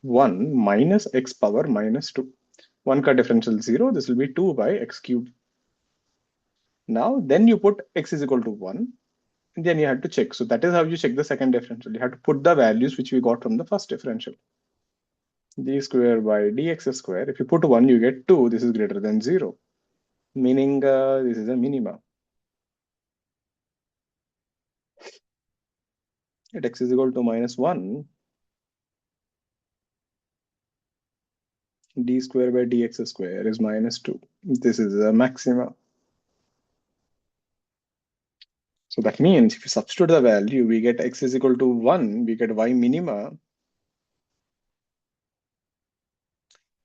1 minus x power minus 2. 1 ka differential 0. This will be 2 by x cubed. Now then you put x is equal to 1. And then you have to check. So that is how you check the second differential. You have to put the values which we got from the first differential. D square by dx square. If you put 1, you get 2. This is greater than 0. Meaning this is a minima. At x is equal to minus 1, d square by dx square is minus 2. This is a maxima. So that means if you substitute the value, we get x is equal to 1, we get y minima,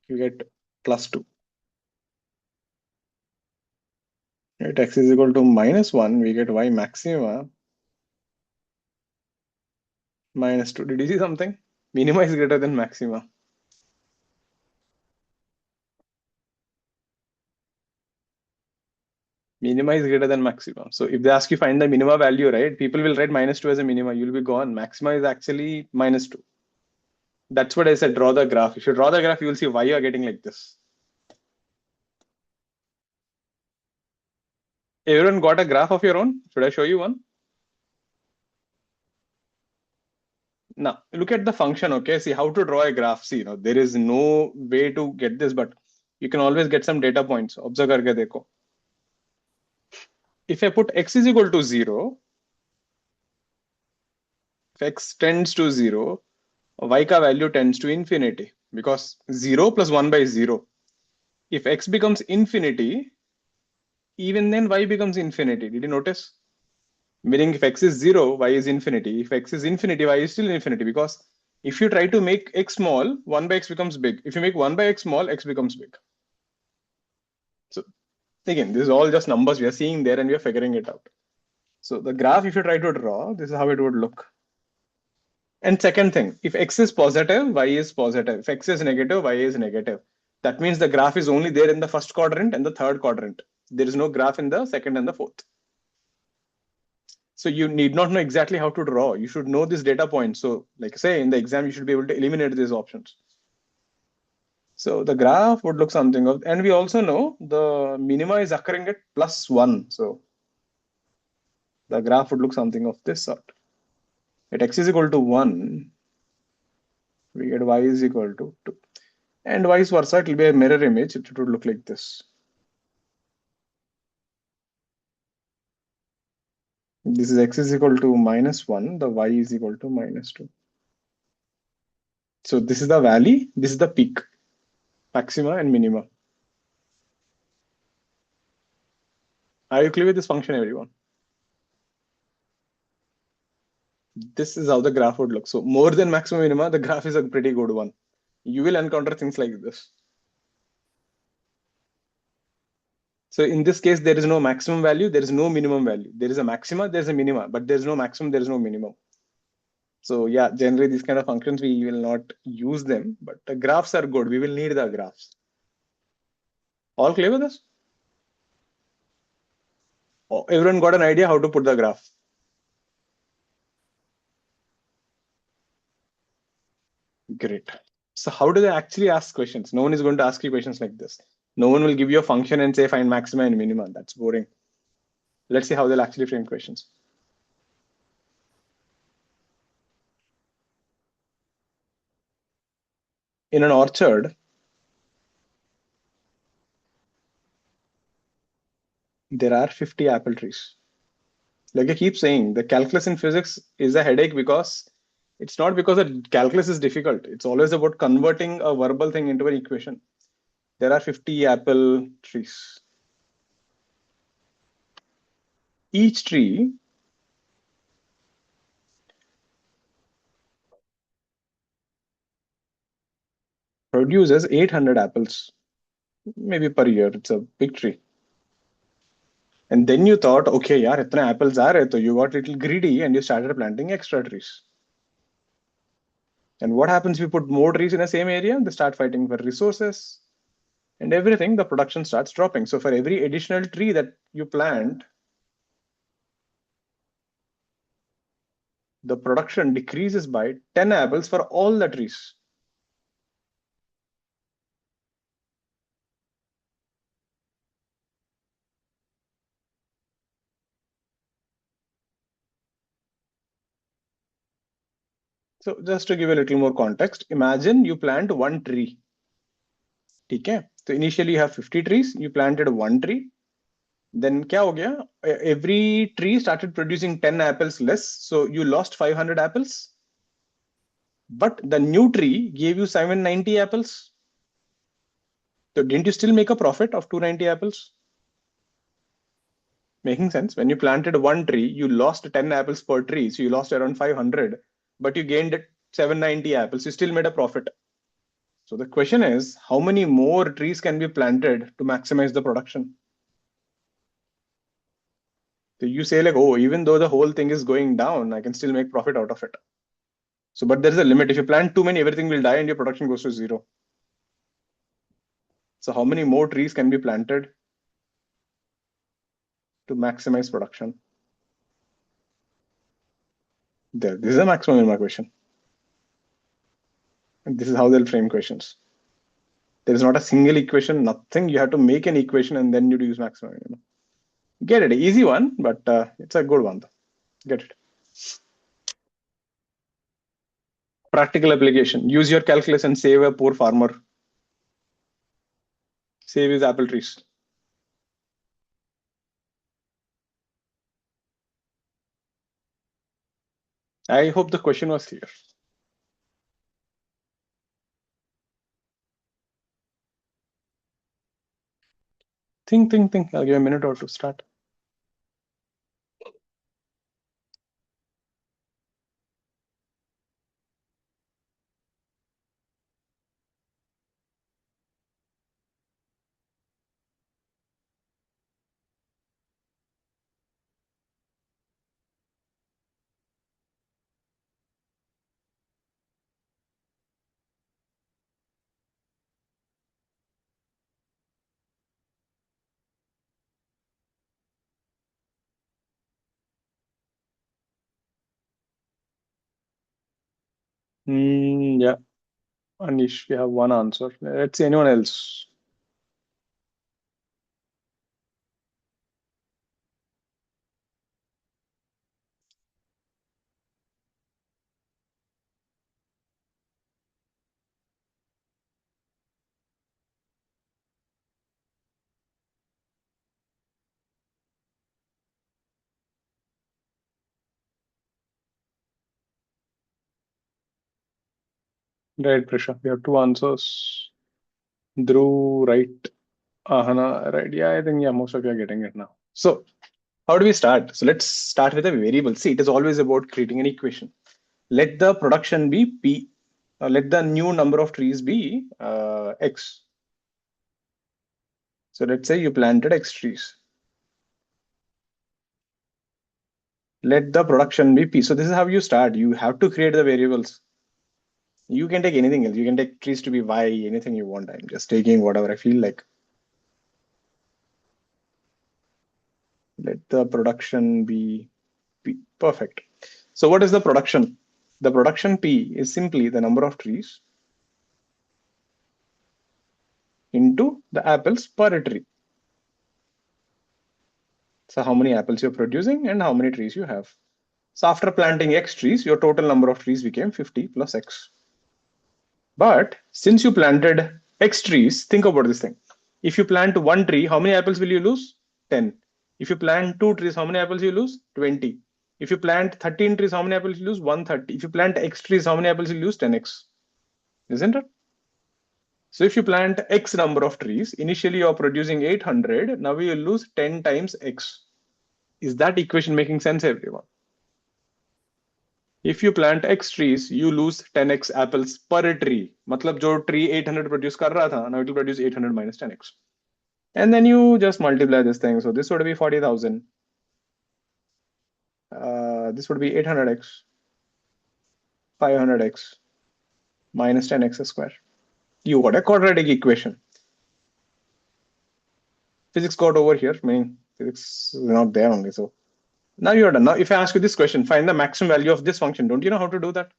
you get plus 2. At x is equal to minus 1, we get y maxima minus 2. Did you see something? Minima is greater than maxima. Minima is greater than maxima. So if they ask you find the minima value, right, people will write minus 2 as a minima. You'll be gone. Maxima is actually minus 2. That's what I said, draw the graph. If you draw the graph, you will see why you are getting like this. Everyone got a graph of your own? Should I show you one? Now, look at the function, okay? See how to draw a graph. See, there is no way to get this, but you can always get some data points. Observe karke dekho. If I put x is equal to 0, if x tends to 0, y ka value tends to infinity because 0 plus 1 by 0. If x becomes infinity, even then y becomes infinity. Did you notice? Meaning if x is 0, y is infinity. If x is infinity, y is still infinity because if you try to make x small, 1 by x becomes big. If you make 1 by x small, x becomes big. So again, this is all just numbers we are seeing there and we are figuring it out. So the graph, if you try to draw, this is how it would look. And second thing, if x is positive, y is positive. If x is negative, y is negative. That means the graph is only there in the first quadrant and the third quadrant. There is no graph in the second and the fourth. So you need not know exactly how to draw. You should know this data point. So like say in the exam, you should be able to eliminate these options. So the graph would look something of, and we also know the minima is occurring at plus 1. So the graph would look something of this sort. At x is equal to 1, we get y is equal to 2. And vice versa, it will be a mirror image. It would look like this. This is x is equal to minus 1, the y is equal to minus 2. So this is the valley, this is the peak, maxima and minima. Are you clear with this function, everyone? This is how the graph would look. So more than maximum minima, the graph is a pretty good one. You will encounter things like this. So in this case, there is no maximum value, there is no minimum value. There is a maxima, there is a minima, but there is no maximum, there is no minimum. So yeah, generally these kind of functions, we will not use them, but the graphs are good. We will need the graphs. All clear with this? Oh, everyone got an idea how to put the graph? Great. So how do they actually ask questions? No one is going to ask you questions like this. No one will give you a function and say find maxima and minima. That's boring. Let's see how they'll actually frame questions. In an orchard, there are 50 apple trees. Like I keep saying, the calculus in physics is a headache because it's not because the calculus is difficult. It's always about converting a verbal thing into an equation. There are 50 apple trees. each tree produces 800 apples, maybe per year. It's a big tree. And then you thought, okay, yaar, itne apples are rahe, so you got a little greedy and you started planting extra trees. And what happens if you put more trees in the same area? They start fighting for resources and everything. The production starts dropping. So for every additional tree that you plant, the production decreases by 10 apples for all the trees. So just to give a little more context, imagine you plant one tree. Okay. So initially you have 50 trees, you planted one tree. Then क्या हो गया? Every tree started producing 10 apples less. So you lost 500 apples. But the new tree gave you 790 apples. So didn't you still make a profit of 290 apples? Making sense? When you planted one tree, you lost 10 apples per tree. So you lost around 500, but you gained 790 apples. You still made a profit. So the question is, how many more trees can be planted to maximize the production? So you say like, oh, even though the whole thing is going down, I can still make profit out of it. So, but there is a limit. If you plant too many, everything will die and your production goes to zero. So how many more trees can be planted to maximize production? There, this is a maximum minimum question. And this is how they'll frame questions. There is not a single equation, nothing. You have to make an equation and then you use maximum minimum. Get it, easy one, but it's a good one though. Get it. Practical application. Use your calculus and save a poor farmer. Save his apple trees. I hope the question was clear. Think. I'll give a minute or two to start. Yeah. Anish, we have one answer. Let's see anyone else. Right, Prisha. We have two answers. Dhruv, right. Ahana, right. Yeah, I think most of you are getting it now. So how do we start? So let's start with a variable. See, it is always about creating an equation. Let the production be P. Let the new number of trees be X. So let's say you planted X trees. Let the production be P. So this is how you start. You have to create the variables. You can take anything else. You can take trees to be Y, anything you want. I'm just taking whatever I feel like. Let the production be P. Perfect. So what is the production? The production P is simply the number of trees into the apples per tree. So how many apples you're producing and how many trees you have. So after planting X trees, your total number of trees became 50 plus X. But since you planted X trees, think about this thing. If you plant one tree, how many apples will you lose? 10. If you plant two trees, how many apples you lose? 20. If you plant 13 trees, how many apples you lose? 130. If you plant X trees, how many apples you lose? 10X. Isn't it? So if you plant X number of trees, initially you're producing 800, now you will lose 10 times X. Is that equation making sense, everyone? If you plant X trees, you lose 10x apples per tree. मतलब जो tree 800 produce कर रहा था, now it will produce 800 minus 10x. And then you just multiply this thing. So this would be 40,000. This would be 800x, 500x minus 10x square. You got a quadratic equation. Physics got over here, meaning physics is not there only. So now you're done. Now, if I ask you this question, find the maximum value of this function. Don't you know how to do that?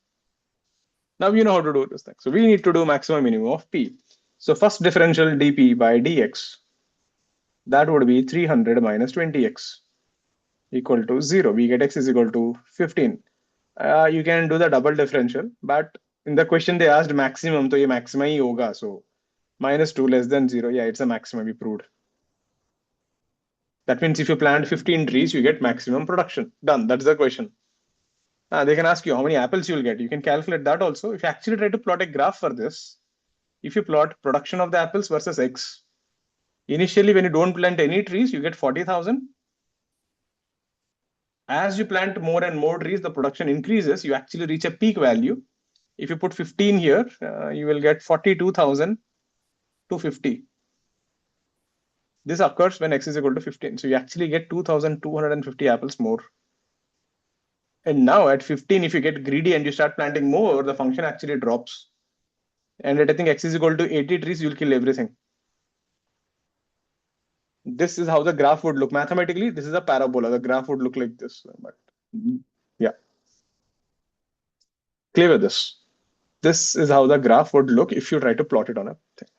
Now you know how to do this thing. So we need to do maximum minimum of p. So first differential dp by dx, that would be 300 minus 20x equal to 0. We get x is equal to 15. You can do the double differential, but in the question they asked maximum, so ये maxima ही होगा. So minus 2 less than 0. Yeah, it's a maximum we proved. That means if you plant 15 trees, you get maximum production. Done. That's the question. They can ask you how many apples you'll get. You can calculate that also. If you actually try to plot a graph for this, if you plot production of the apples versus x, initially when you don't plant any trees, you get 40,000. As you plant more and more trees, the production increases. You actually reach a peak value. If you put 15 here, you will get 42,250. This occurs when x is equal to 15. So you actually get 2,250 apples more. And now at 15, if you get greedy and you start planting more, the function actually drops. And at I think x is equal to 80 trees, you'll kill everything. This is how the graph would look. Mathematically, this is a parabola. The graph would look like this. But yeah, clear with this. This is how the graph would look if you try to plot it on a thing.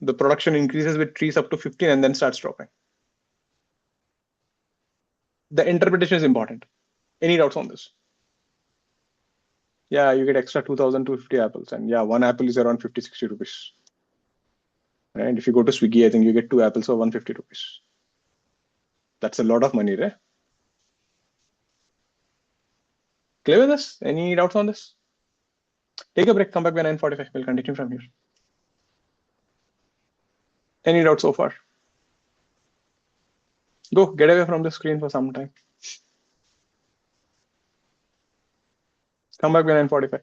The production increases with trees up to 15 and then starts dropping. The interpretation is important. Any doubts on this? Yeah, you get extra 2,250 apples. And yeah, one apple is around 50, 60 rupees. And if you go to Swiggy, I think you get two apples for 150 rupees. That's a lot of money, right? Clear with this? Any doubts on this? Take a break, come back by 9:45. We'll continue from here. Any doubts so far? Go, get away from the screen for some time. Come back by 9:45.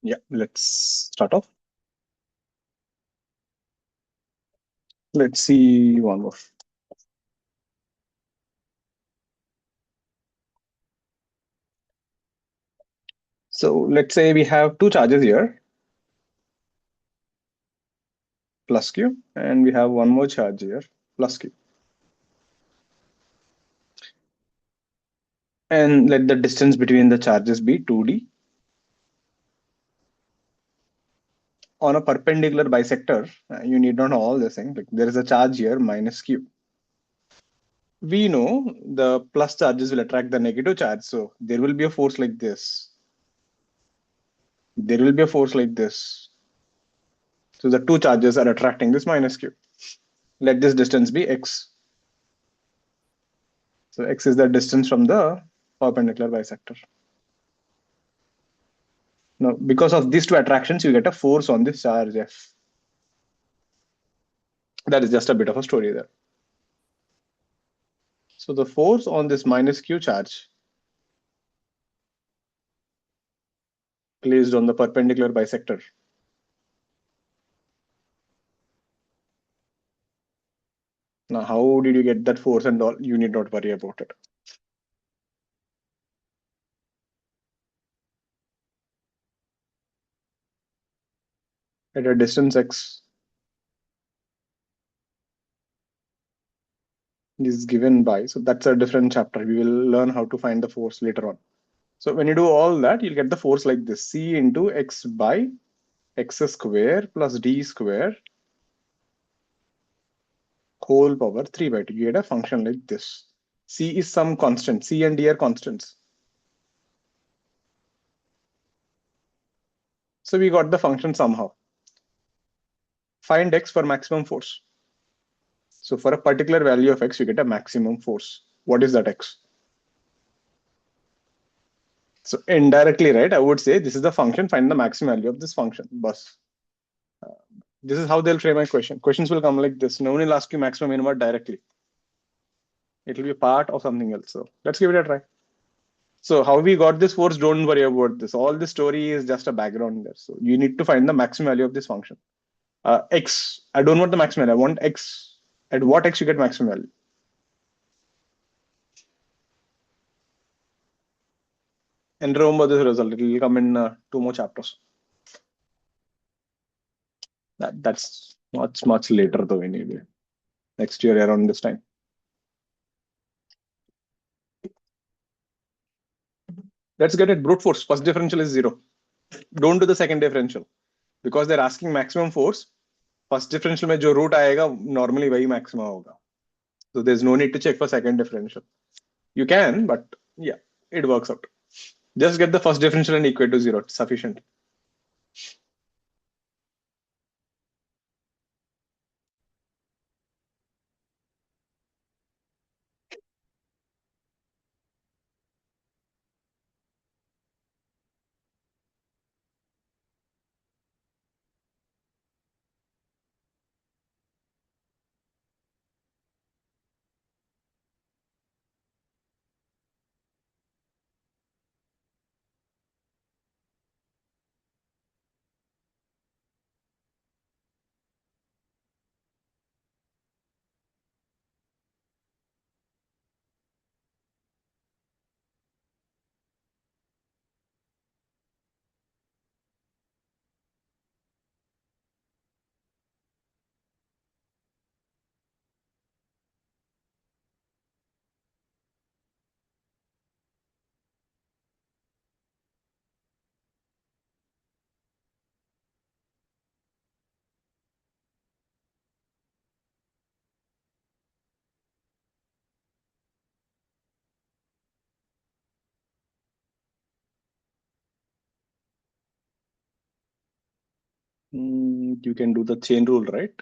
Yeah, let's start off. Let's see one more. So let's say we have two charges here, plus Q, and we have one more charge here, plus Q. And let the distance between the charges be 2D. On a perpendicular bisector, you need not know all this thing. Like there is a charge here minus Q. We know the plus charges will attract the negative charge. So there will be a force like this. There will be a force like this. So the two charges are attracting this minus Q. Let this distance be X. So X is the distance from the perpendicular bisector. Now, because of these two attractions, you get a force on this charge F. That is just a bit of a story there. So the force on this minus Q charge placed on the perpendicular bisector. Now, how did you get that force and all? You need not worry about it. At a distance X, is given by, so that's a different chapter. We will learn how to find the force later on. So when you do all that, you'll get the force like this: C into x by x square plus d square whole power 3 by 2. You get a function like this. C is some constant. C and D are constants. So we got the function somehow. Find x for maximum force. So for a particular value of x, you get a maximum force. What is that x? So indirectly, right, I would say this is the function, find the maximum value of this function. Bus. This is how they'll frame my question. Questions will come like this. No one will ask you maximum minimum directly. It will be a part of something else. So let's give it a try. So how we got this force, don't worry about this. All this story is just a background there. So you need to find the maximum value of this function. X, I don't want the maximum value. I want x. At what x you get maximum value? And remember this result. It will come in 2 more chapters. That's much later though anyway. Next year around this time. Let's get it brute force. First differential is 0. Don't do the second differential because they're asking maximum force. First differential में जो root आएगा normally वही maximum होगा. So there's no need to check for second differential. You can, but yeah, it works out. Just get the first differential and equate to 0. It's sufficient. You can do the chain rule, right?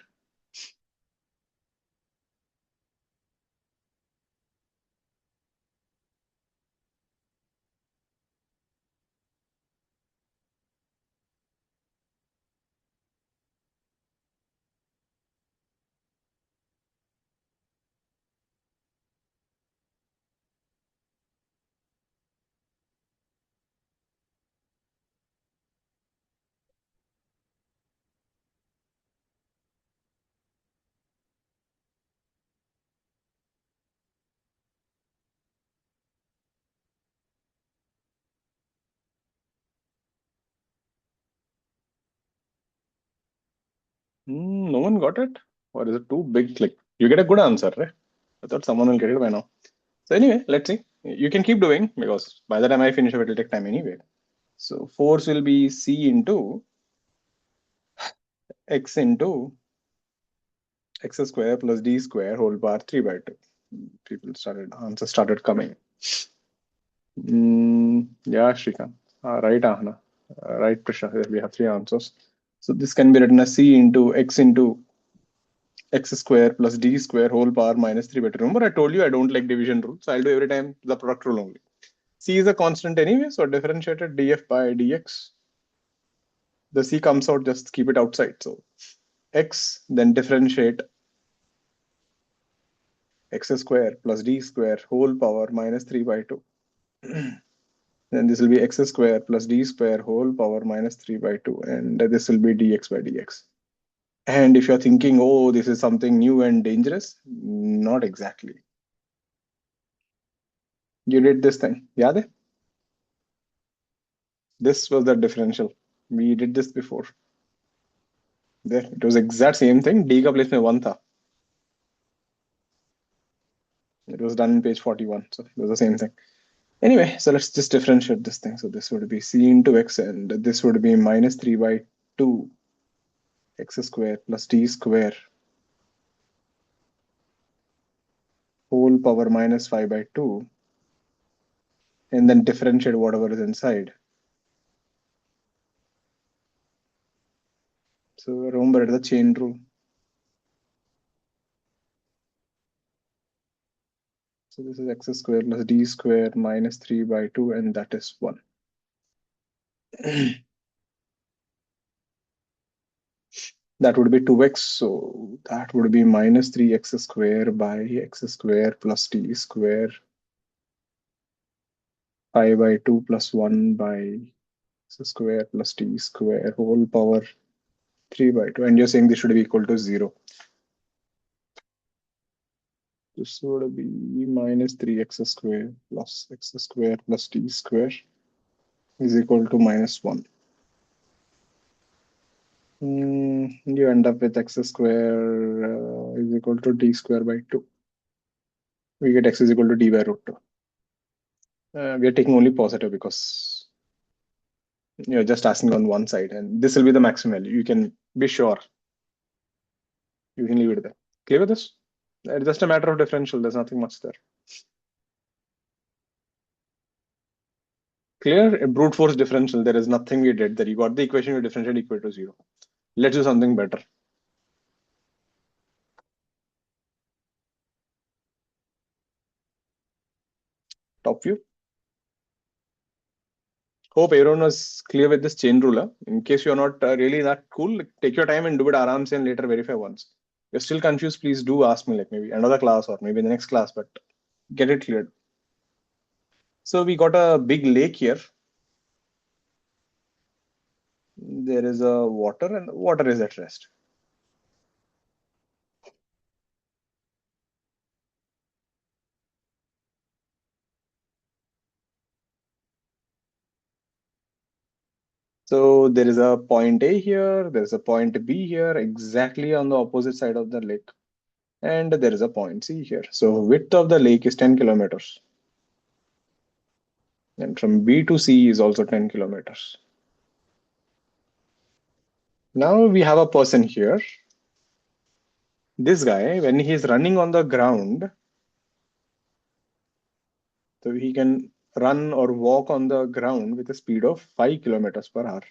No one got it? Or is it too big? Like you get a good answer, right? I thought someone will get it by now. So anyway, let's see. You can keep doing because by the time I finish it will take time anyway. So force will be C into x into x square plus d square whole power 3 by 2. Answers started coming. Yeah, Shrikant. Right, Ahna. Right, Prisha. We have 3 answers. So this can be written as C into x square plus d square whole power minus 3 by 2. Remember, I told you I don't like division rule, so I'll do every time the product rule only. C is a constant anyway, so differentiated df by dx. The C comes out, just keep it outside. So x, then differentiate x square plus d square whole power minus 3 by 2. Then this will be x square plus d square whole power minus 3 by 2. And this will be dx by dx. And if you're thinking, oh, this is something new and dangerous, not exactly. You did this thing. Yeah, this was the differential. We did this before. There, it was exact same thing. D का place में 1 था. was done in page 41. So it was the same thing. Anyway, so let's just differentiate this thing. So this would be c into x, and this would be minus 3 by 2 x square plus d square whole power minus 5 by 2, and then differentiate whatever is inside. So remember the chain rule. So this is x square plus d square minus 3 by 2, and that is 1. That would be 2x. So that would be minus 3x square by x square plus d square 5 by 2 plus 1 by x square plus d square whole power 3 by 2. And you're saying this should be equal to 0. This would be minus 3x square plus x square plus d square is equal to minus 1. You end up with x square is equal to d square by 2. We get x is equal to d by root 2. We are taking only positive because you're just asking on one side, and this will be the maximum value. You can be sure. You can leave it there. Clear with this? It's just a matter of differential. There's nothing much there. Clear? A brute force differential. There is nothing we did there. You got the equation, you differentiate equal to 0. Let's do something better. Top view. Hope everyone was clear with this chain ruler. In case you're not really that cool, take your time and do it arams and later verify once. If you're still confused, please do ask me, like maybe another class or maybe the next class, but get it cleared. So we got a big lake here. There is a water, and the water is at rest. So there is a point A here, there's a point B here, exactly on the opposite side of the lake. And there is a point C here. So width of the lake is 10 kilometers. And from B to C is also 10 kilometers. Now we have a person here. This guy, when he is running on the ground, so he can run or walk on the ground with a speed of 5 kilometers per hour.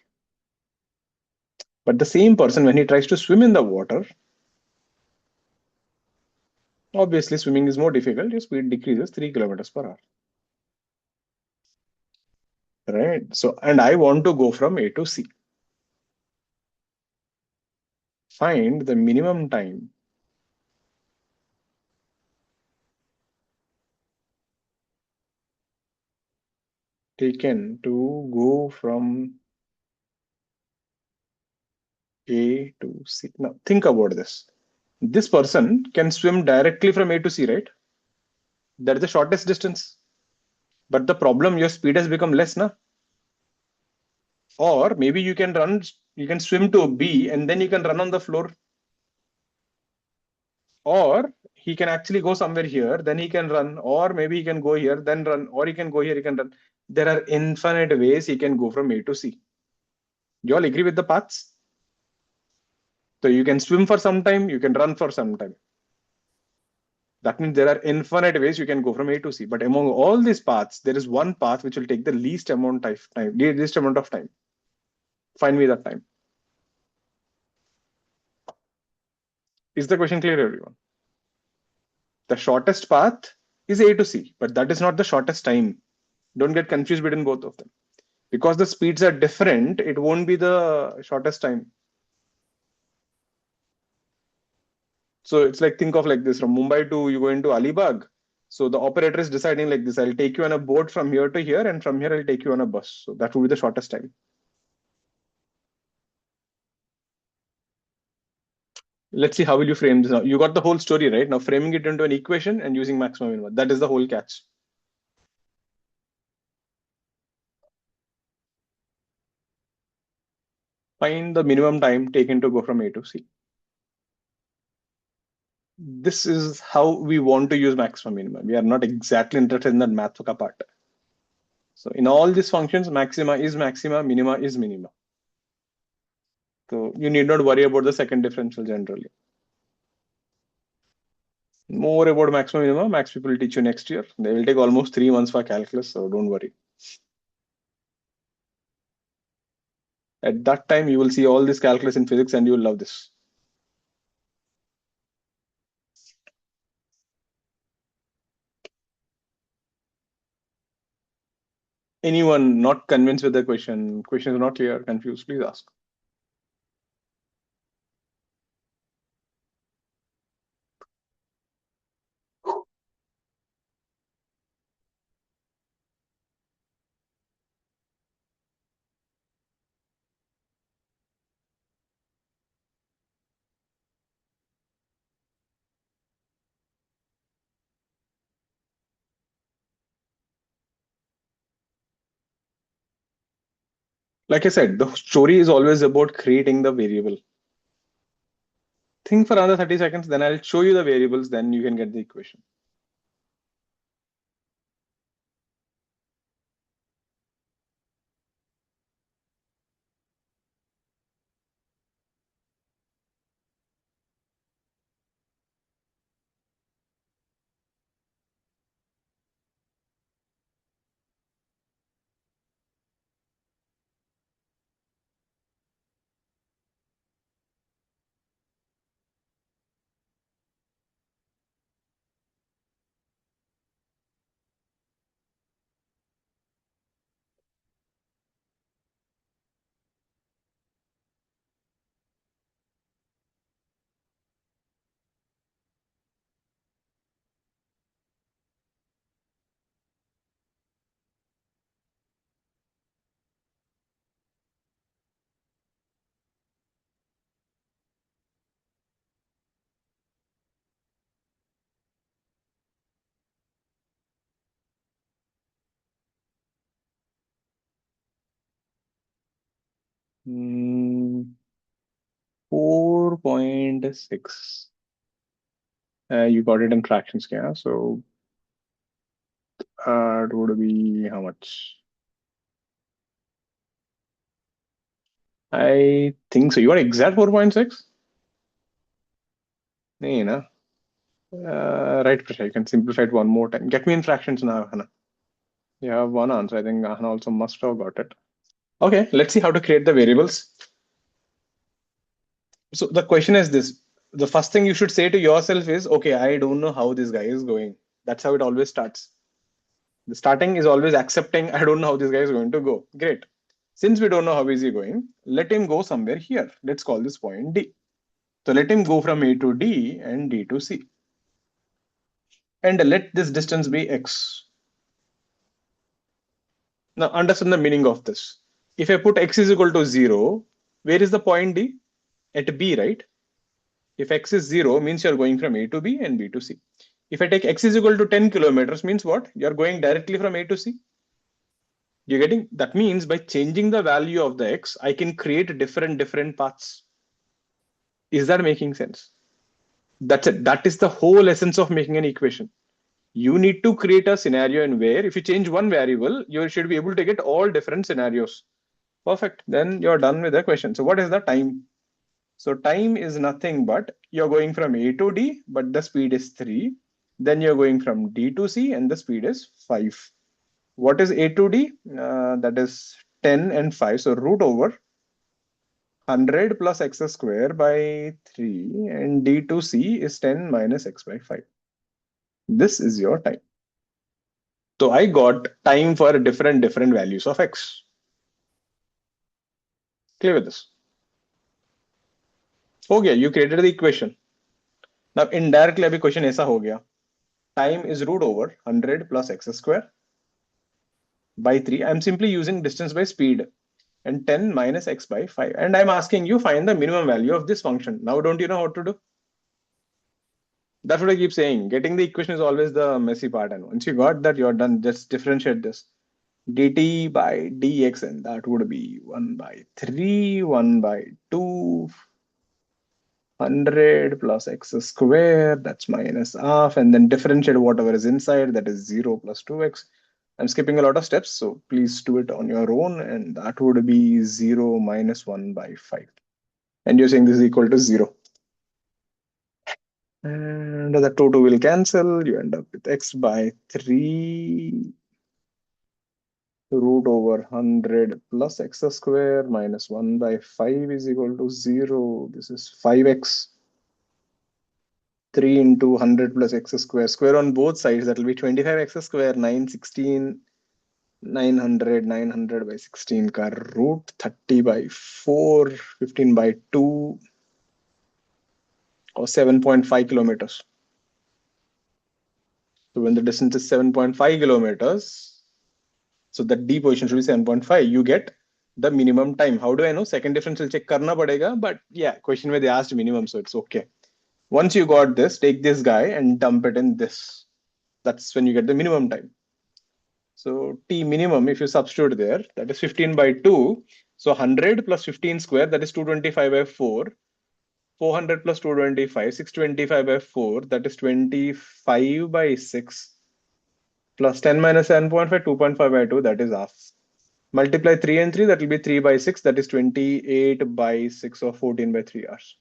But the same person, when he tries to swim in the water, obviously swimming is more difficult. Your speed decreases 3 kilometers per hour. Right? So, and I want to go from A to C. Find the minimum time taken to go from A to C. Now, think about this. This person can swim directly from A to C, right? That is the shortest distance. But the problem, your speed has become less, na? Or maybe you can run, you can swim to B and then you can run on the floor. Or he can actually go somewhere here, then he can run, or maybe he can go here, then run, or he can go here, he can run. There are infinite ways he can go from A to C. You all agree with the paths? So you can swim for some time, you can run for some time. That means there are infinite ways you can go from A to C. But among all these paths, there is one path which will take the least amount of time. Find me that time. Is the question clear, everyone? The shortest path is A to C, but that is not the shortest time. Don't get confused between both of them. Because the speeds are different, it won't be the shortest time. So it's like, think of like this, from Mumbai to you go into Alibag. So the operator is deciding like this, I'll take you on a boat from here to here, and from here I'll take you on a bus. So that would be the shortest time. Let's see how will you frame this now. You got the whole story, right? Now framing it into an equation and using maximum minimum. That is the whole catch. Find the minimum time taken to go from A to C. This is how we want to use maximum minimum. We are not exactly interested in that math part. So in all these functions, maxima is maxima, minima is minima. So you need not worry about the second differential generally. More about maximum minima, max people will teach you next year. They will take almost 3 months for calculus, so don't worry. At that time, you will see all this calculus in physics and you will love this. Anyone not convinced with the question is not clear, confused, please ask. Like I said, the story is always about creating the variable. Think for another 30 seconds, then I'll show you the variables, then you can get the equation. Hmm, 4.6. You got it in fractions, yeah. So it would be how much? I think so. You got exact 4.6? No. Right, Prashant. You can simplify it one more time. Get me in fractions now, Hannah. You have one answer. I think Hannah also must have got it. Okay, let's see how to create the variables. So the question is this. The first thing you should say to yourself is, okay, I don't know how this guy is going. That's how it always starts. The starting is always accepting, I don't know how this guy is going to go. Great. Since we don't know how is he going, let him go somewhere here. Let's call this point D. So let him go from A to D and D to C. And let this distance be X. Now understand the meaning of this. If I put X is equal to 0, where is the point D? At B, right? If X is 0, means you're going from A to B and B to C. If I take X is equal to 10 kilometers, means what? You're going directly from A to C. You're getting that means by changing the value of the X, I can create different paths. Is that making sense? That's it. That is the whole essence of making an equation. You need to create a scenario in where if you change one variable, you should be able to get all different scenarios. Perfect. Then you're done with the question. So what is the time? So time is nothing but you're going from A to D, but the speed is 3. Then you're going from D to C and the speed is 5. What is A to D? That is 10 and 5. So root over 100 plus x square by 3 and D to C is 10 minus x by 5. This is your time. So I got time for different values of x. Clear with this? Okay, you created the equation. Now indirectly अभी question ऐसा हो गया. Time is root over 100 plus x square by 3. I'm simply using distance by speed and 10 minus x by 5. And I'm asking you find the minimum value of this function. Now don't you know how to do? That's what I keep saying. Getting the equation is always the messy part. And once you got that, you're done. Just differentiate this. dt by dx, and that would be 1 by 3, 1 by 2. 100 plus x square, that's minus half, and then differentiate whatever is inside, that is 0 plus 2x. I'm skipping a lot of steps, so please do it on your own, and that would be 0 minus 1 by 5. And you're saying this is equal to 0. And the 2 will cancel, you end up with x by 3 root over 100 plus x square minus 1 by 5 is equal to 0. This is 5x. 3 into 100 plus x square. Square on both sides, that will be 25x square, 916, 900 by 16 ka root 30 by 4, 15 by 2, or 7.5 kilometers. So when the distance is 7.5 kilometers, so the D position should be 7.5. You get the minimum time. How do I know? Second differential check karna padega, but yeah, question where they asked minimum, so it's okay. Once you got this, take this guy and dump it in this. That's when you get the minimum time. So T minimum, if you substitute there, that is 15 by 2. So 100 plus 15 square, that is 225 by 4. 400 plus 225, 625 by 4, that is 25 by 6. Plus 10 minus 7.5, 2.5 by 2, that is half. Multiply 3 and 3, that will be 3 by 6, that is 28 by 6 or 14 by 3 hours.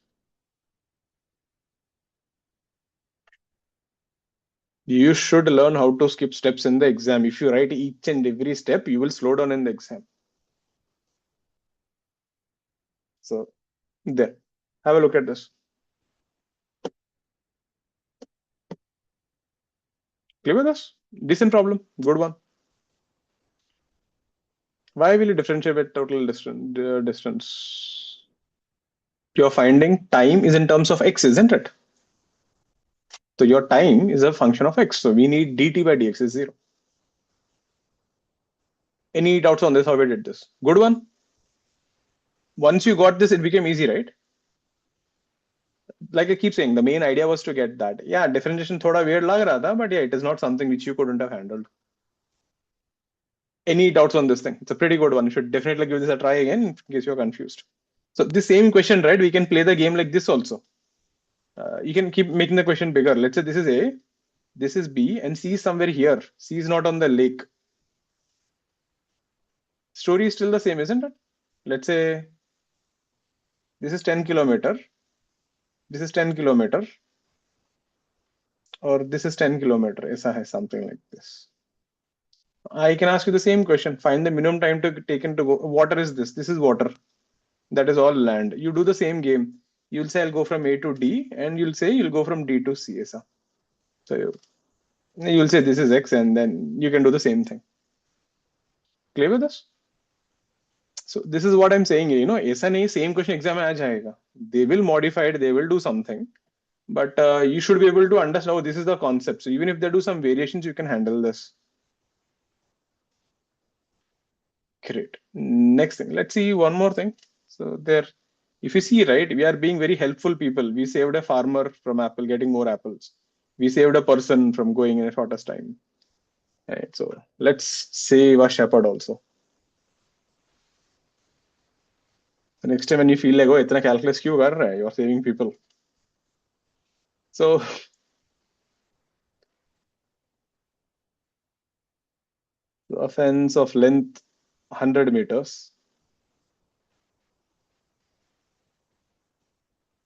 You should learn how to skip steps in the exam. If you write each and every step, you will slow down in the exam. So there, have a look at this. Clear with this? Decent problem, good one. Why will you differentiate with total distance? You're finding time is in terms of x, isn't it? So your time is a function of x. So we need dt by dx is 0. Any doubts on this? How we did this? Good one. Once you got this, it became easy, right? Like I keep saying, the main idea was to get that. Yeah, differentiation thoda weird lag raha tha, but yeah, it is not something which you couldn't have handled. Any doubts on this thing? It's a pretty good one. You should definitely give this a try again in case you're confused. So the same question, right? We can play the game like this also. You can keep making the question bigger. Let's say this is A, this is B, and C is somewhere here. C is not on the lake. Story is still the same, isn't it? Let's say this is 10 kilometer. This is 10 kilometer. Or this is 10 kilometer. Aisa hai, something like this. I can ask you the same question. Find the minimum time to take into go. Water is this. This is water. That is all land. You do the same game. You'll say I'll go from A to D, and you'll say you'll go from D to C. Aisa. So you'll say this is X, and then you can do the same thing. Clear with this? So this is what I'm saying. You know, ऐसा नहीं same question exam में आ जाएगा. They will modify it. They will do something. But you should be able to understand, oh, this is the concept. So even if they do some variations, you can handle this. Great. Next thing, let's see one more thing. So there, if you see, right, we are being very helpful people. We saved a farmer from apple getting more apples. We saved a person from going in a shortest time. Right. So let's save a shepherd also. The next time when you feel like, oh, itna calculus kyun kar raha hai? You're saving people. So a fence of length 100 meters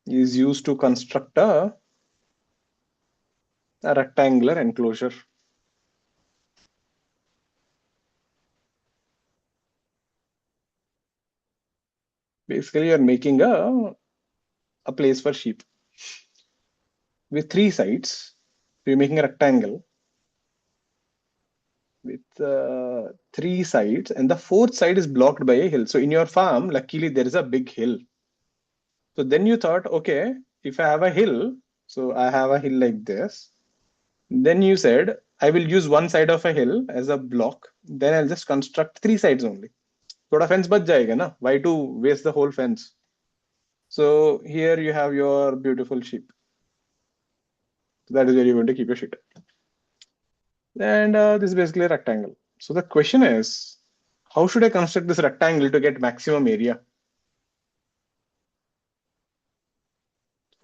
is used to construct a rectangular enclosure. Basically, you're making a place for sheep with 3 sides. You're making a rectangle with 3 sides, and the 4th side is blocked by a hill. So in your farm, luckily there is a big hill. So then you thought, okay, if I have a hill, so I have a hill like this. Then you said, I will use one side of a hill as a block. Then I'll just construct 3 sides only. Thoda fence bach jayega na? Why to waste the whole fence? So here you have your beautiful sheep. That is where you're going to keep your sheep. And this is basically a rectangle. So the question is, how should I construct this rectangle to get maximum area?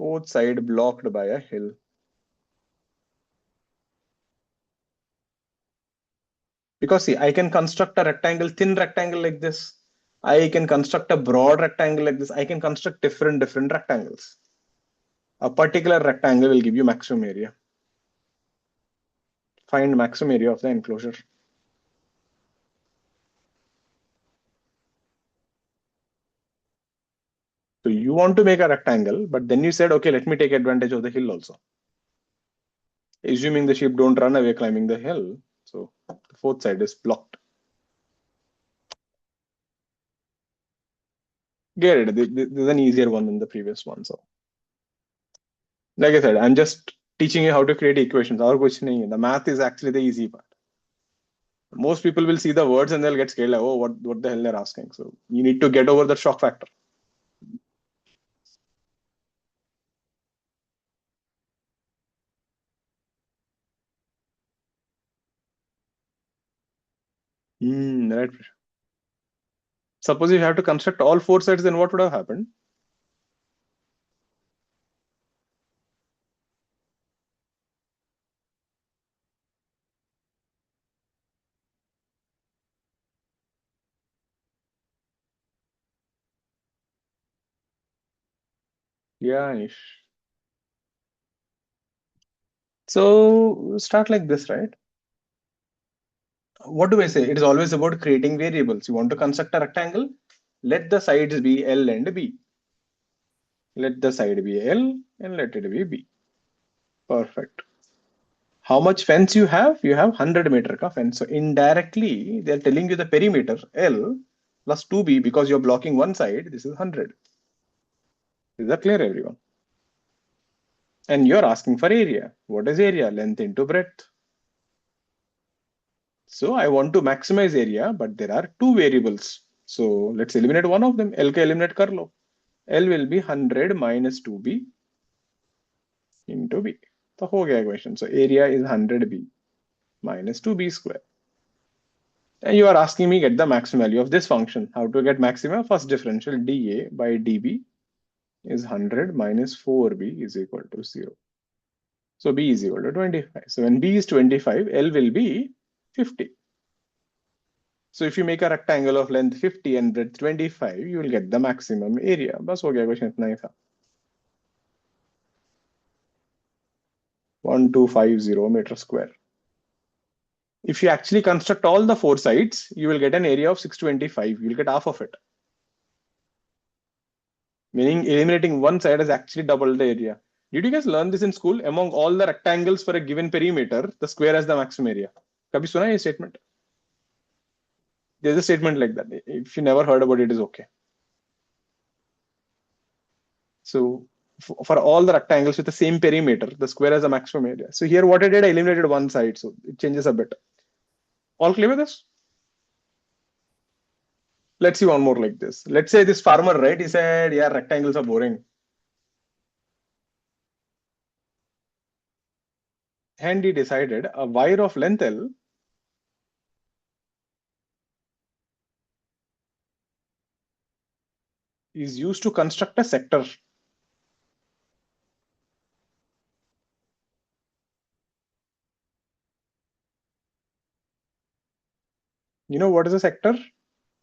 Fourth side blocked by a hill. Because see, I can construct a rectangle, thin rectangle like this. I can construct a broad rectangle like this. I can construct different rectangles. A particular rectangle will give you maximum area. Find maximum area of the enclosure. So you want to make a rectangle, but then you said, okay, let me take advantage of the hill also. Assuming the sheep don't run away climbing the hill. So the fourth side is blocked. Get it. This is an easier one than the previous one. So like I said, I'm just teaching you how to create equations. Our question, the math is actually the easy part. Most people will see the words and they'll get scared like, oh, what the hell they're asking. So you need to get over the shock factor. Right. Suppose you have to construct all four sides, then what would have happened? Yeah, Anish. So start like this, right? What do I say? It is always about creating variables. You want to construct a rectangle, let the sides be L and B. Let the side be L and let it be B. Perfect. How much fence you have? You have 100-meter ka fence. So indirectly, they're telling you the perimeter L plus 2B because you're blocking one side. This is 100. Is that clear, everyone? And you're asking for area. What is area? Length into breadth. So I want to maximize area, but there are two variables. So let's eliminate one of them. L ka eliminate kar lo. L will be 100 minus 2B into B. So ho gaya equation. So area is 100B minus 2B square. And you are asking me get the maximum value of this function. How to get maximum? First differential dA by dB is 100 minus 4B is equal to 0. So B is equal to 25. So when B is 25, L will be 50. So if you make a rectangle of length 50 and breadth 25, you will get the maximum area. बस हो गया question इतना ही था. 1250 meter square. If you actually construct all the four sides, you will get an area of 625. You will get half of it. Meaning eliminating one side has actually doubled the area. Did you guys learn this in school? Among all the rectangles for a given perimeter, the square has the maximum area. कभी सुना है ये statement? There's a statement like that. If you never heard about it, is okay. So for all the rectangles with the same perimeter, the square has a maximum area. So here what I did, I eliminated one side. So it changes a bit. All clear with this? Let's see one more like this. Let's say this farmer, right? He said, yeah, rectangles are boring. And he decided a wire of length L is used to construct a sector. You know what is a sector?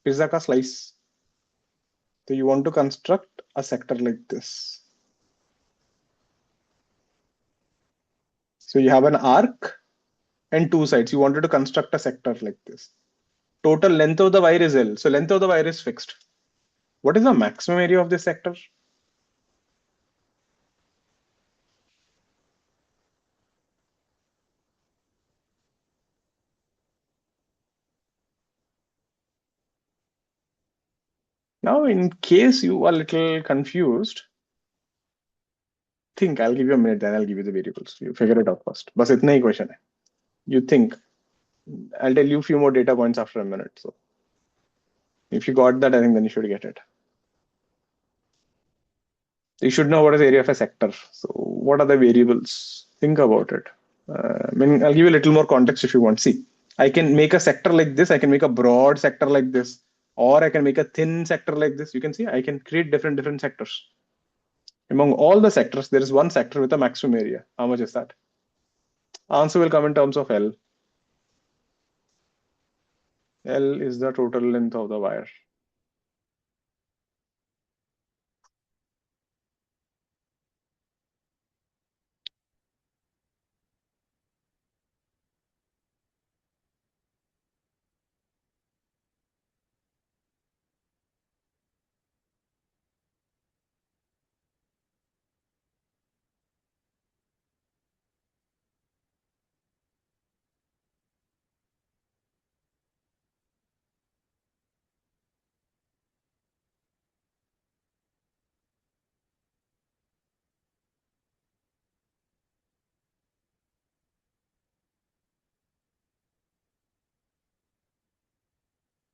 Pizza ka slice. So you want to construct a sector like this. So you have an arc and two sides. You wanted to construct a sector like this. Total length of the wire is L. So length of the wire is fixed. What is the maximum area of this sector? Now, in case you are a little confused, think. I'll give you a minute, then I'll give you the variables. You figure it out first. Bas itna hi question hai. You think. I'll tell you a few more data points after a minute. So if you got that, I think then you should get it. You should know what is the area of a sector. So what are the variables? Think about it. I'll give you a little more context if you want. See, I can make a sector like this. I can make a broad sector like this, or I can make a thin sector like this. You can see I can create different sectors. Among all the sectors, there is one sector with a maximum area. How much is that? Answer will come in terms of L. L is the total length of the wire.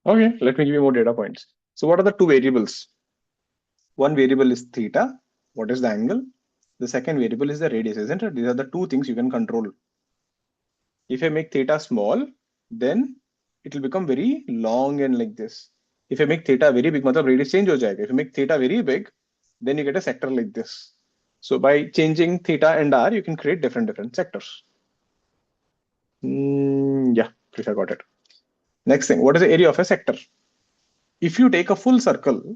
Okay, let me give you more data points. So what are the two variables? One variable is theta. What is the angle? The second variable is the radius, isn't it? These are the two things you can control. If I make theta small, then it will become very long and like this. If I make theta very big, matlab radius change ho jayega. If you make theta very big, then you get a sector like this. So by changing theta and r, you can create different sectors. Yeah, I got it. Next thing, what is the area of a sector? If you take a full circle,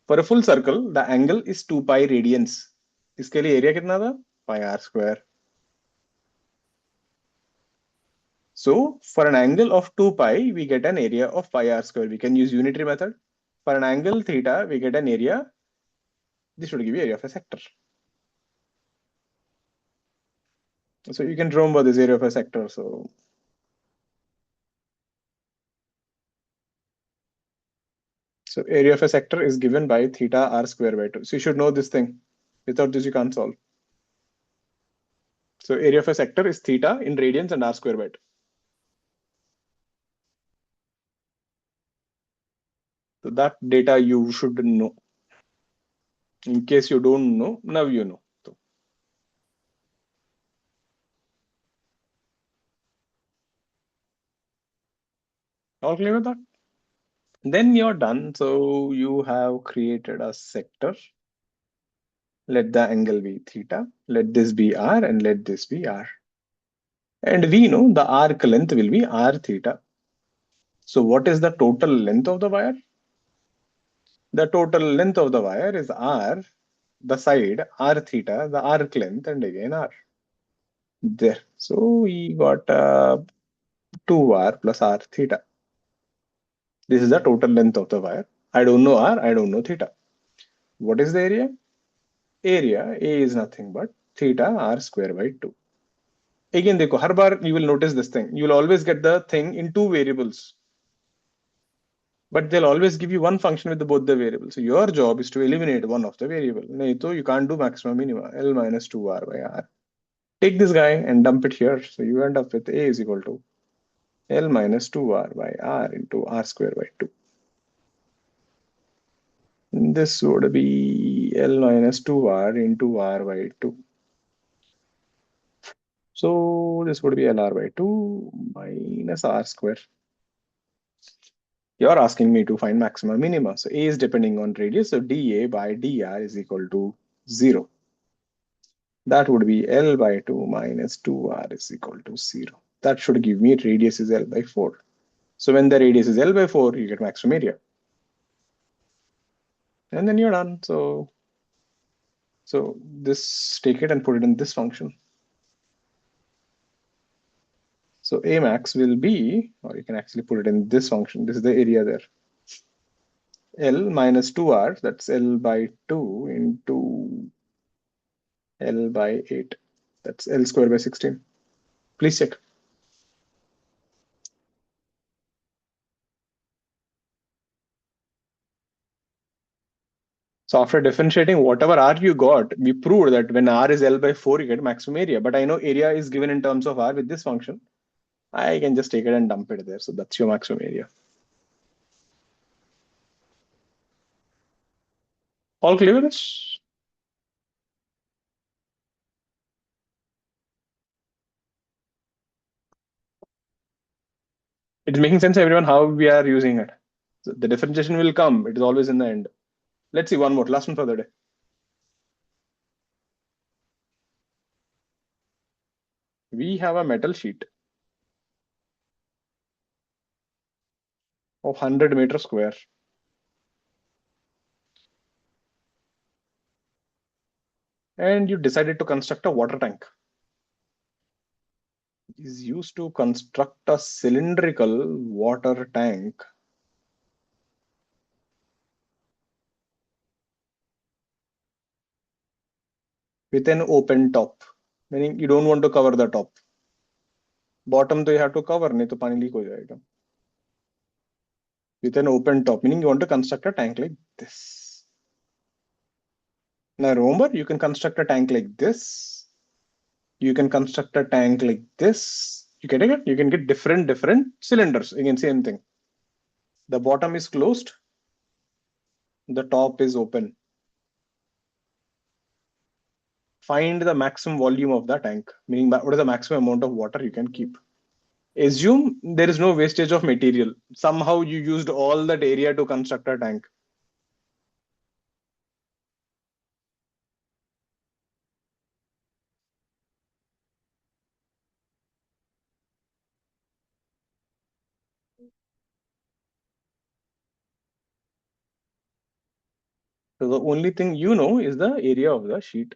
for a full circle, the angle is 2 pi radians. इसके लिए area कितना था? Pi r square. So for an angle of 2 pi, we get an area of pi r square. We can use unitary method. For an angle theta, we get an area. This should give you area of a sector. So you can remember this area of a sector. So area of a sector is given by theta r square by 2. So you should know this thing. Without this, you can't solve. So area of a sector is theta in radians and r square by 2. So that data you should know. In case you don't know, now you know. So, all clear with that? Then you're done. So you have created a sector. Let the angle be theta. Let this be r and let this be r. And we know the arc length will be r theta. So what is the total length of the wire? The total length of the wire is r, the side r theta, the arc length, and again r. There. So we got 2r plus r theta. This is the total length of the wire. I don't know r, I don't know theta. What is the area? Area A is nothing but theta r square by 2. Again, देखो, हर बार you will notice this thing. You will always get the thing in two variables. But they'll always give you one function with both the variables. So your job is to eliminate one of the variable. नहीं तो you can't do maximum minima. L minus 2r by r. Take this guy and dump it here. So you end up with A is equal to L minus 2r by r into r square by 2. This would be L minus 2r into r by 2. So this would be LR by 2 minus r square. You're asking me to find maxima minima. So A is depending on radius. So dA by dr is equal to 0. That would be L by 2 minus 2r is equal to 0. That should give me radius is L by 4. So when the radius is L by 4, you get maximum area. And then you're done. So this, take it and put it in this function. So A max will be, or you can actually put it in this function. This is the area there. L minus 2r, that's L by 2 into L by 8. That's L square by 16. Please check. So after differentiating whatever R you got, we proved that when R is L by 4, you get maximum area. But I know area is given in terms of R with this function. I can just take it and dump it there. So that's your maximum area. All clear with this? It's making sense, everyone, how we are using it. So the differentiation will come. It is always in the end. Let's see one more, last one for the day. We have a metal sheet of 100 meters square. And you decided to construct a water tank. It is used to construct a cylindrical water tank with an open top, meaning you don't want to cover the top. Bottom तो you have to cover, नहीं तो पानी leak हो जाएगा. With an open top, meaning you want to construct a tank like this. Now remember, you can construct a tank like this. You can construct a tank like this. You getting it? You can get different cylinders. Again, same thing. The bottom is closed. The top is open. Find the maximum volume of the tank, meaning what is the maximum amount of water you can keep. Assume there is no wastage of material. Somehow you used all that area to construct a tank. So the only thing you know is the area of the sheet.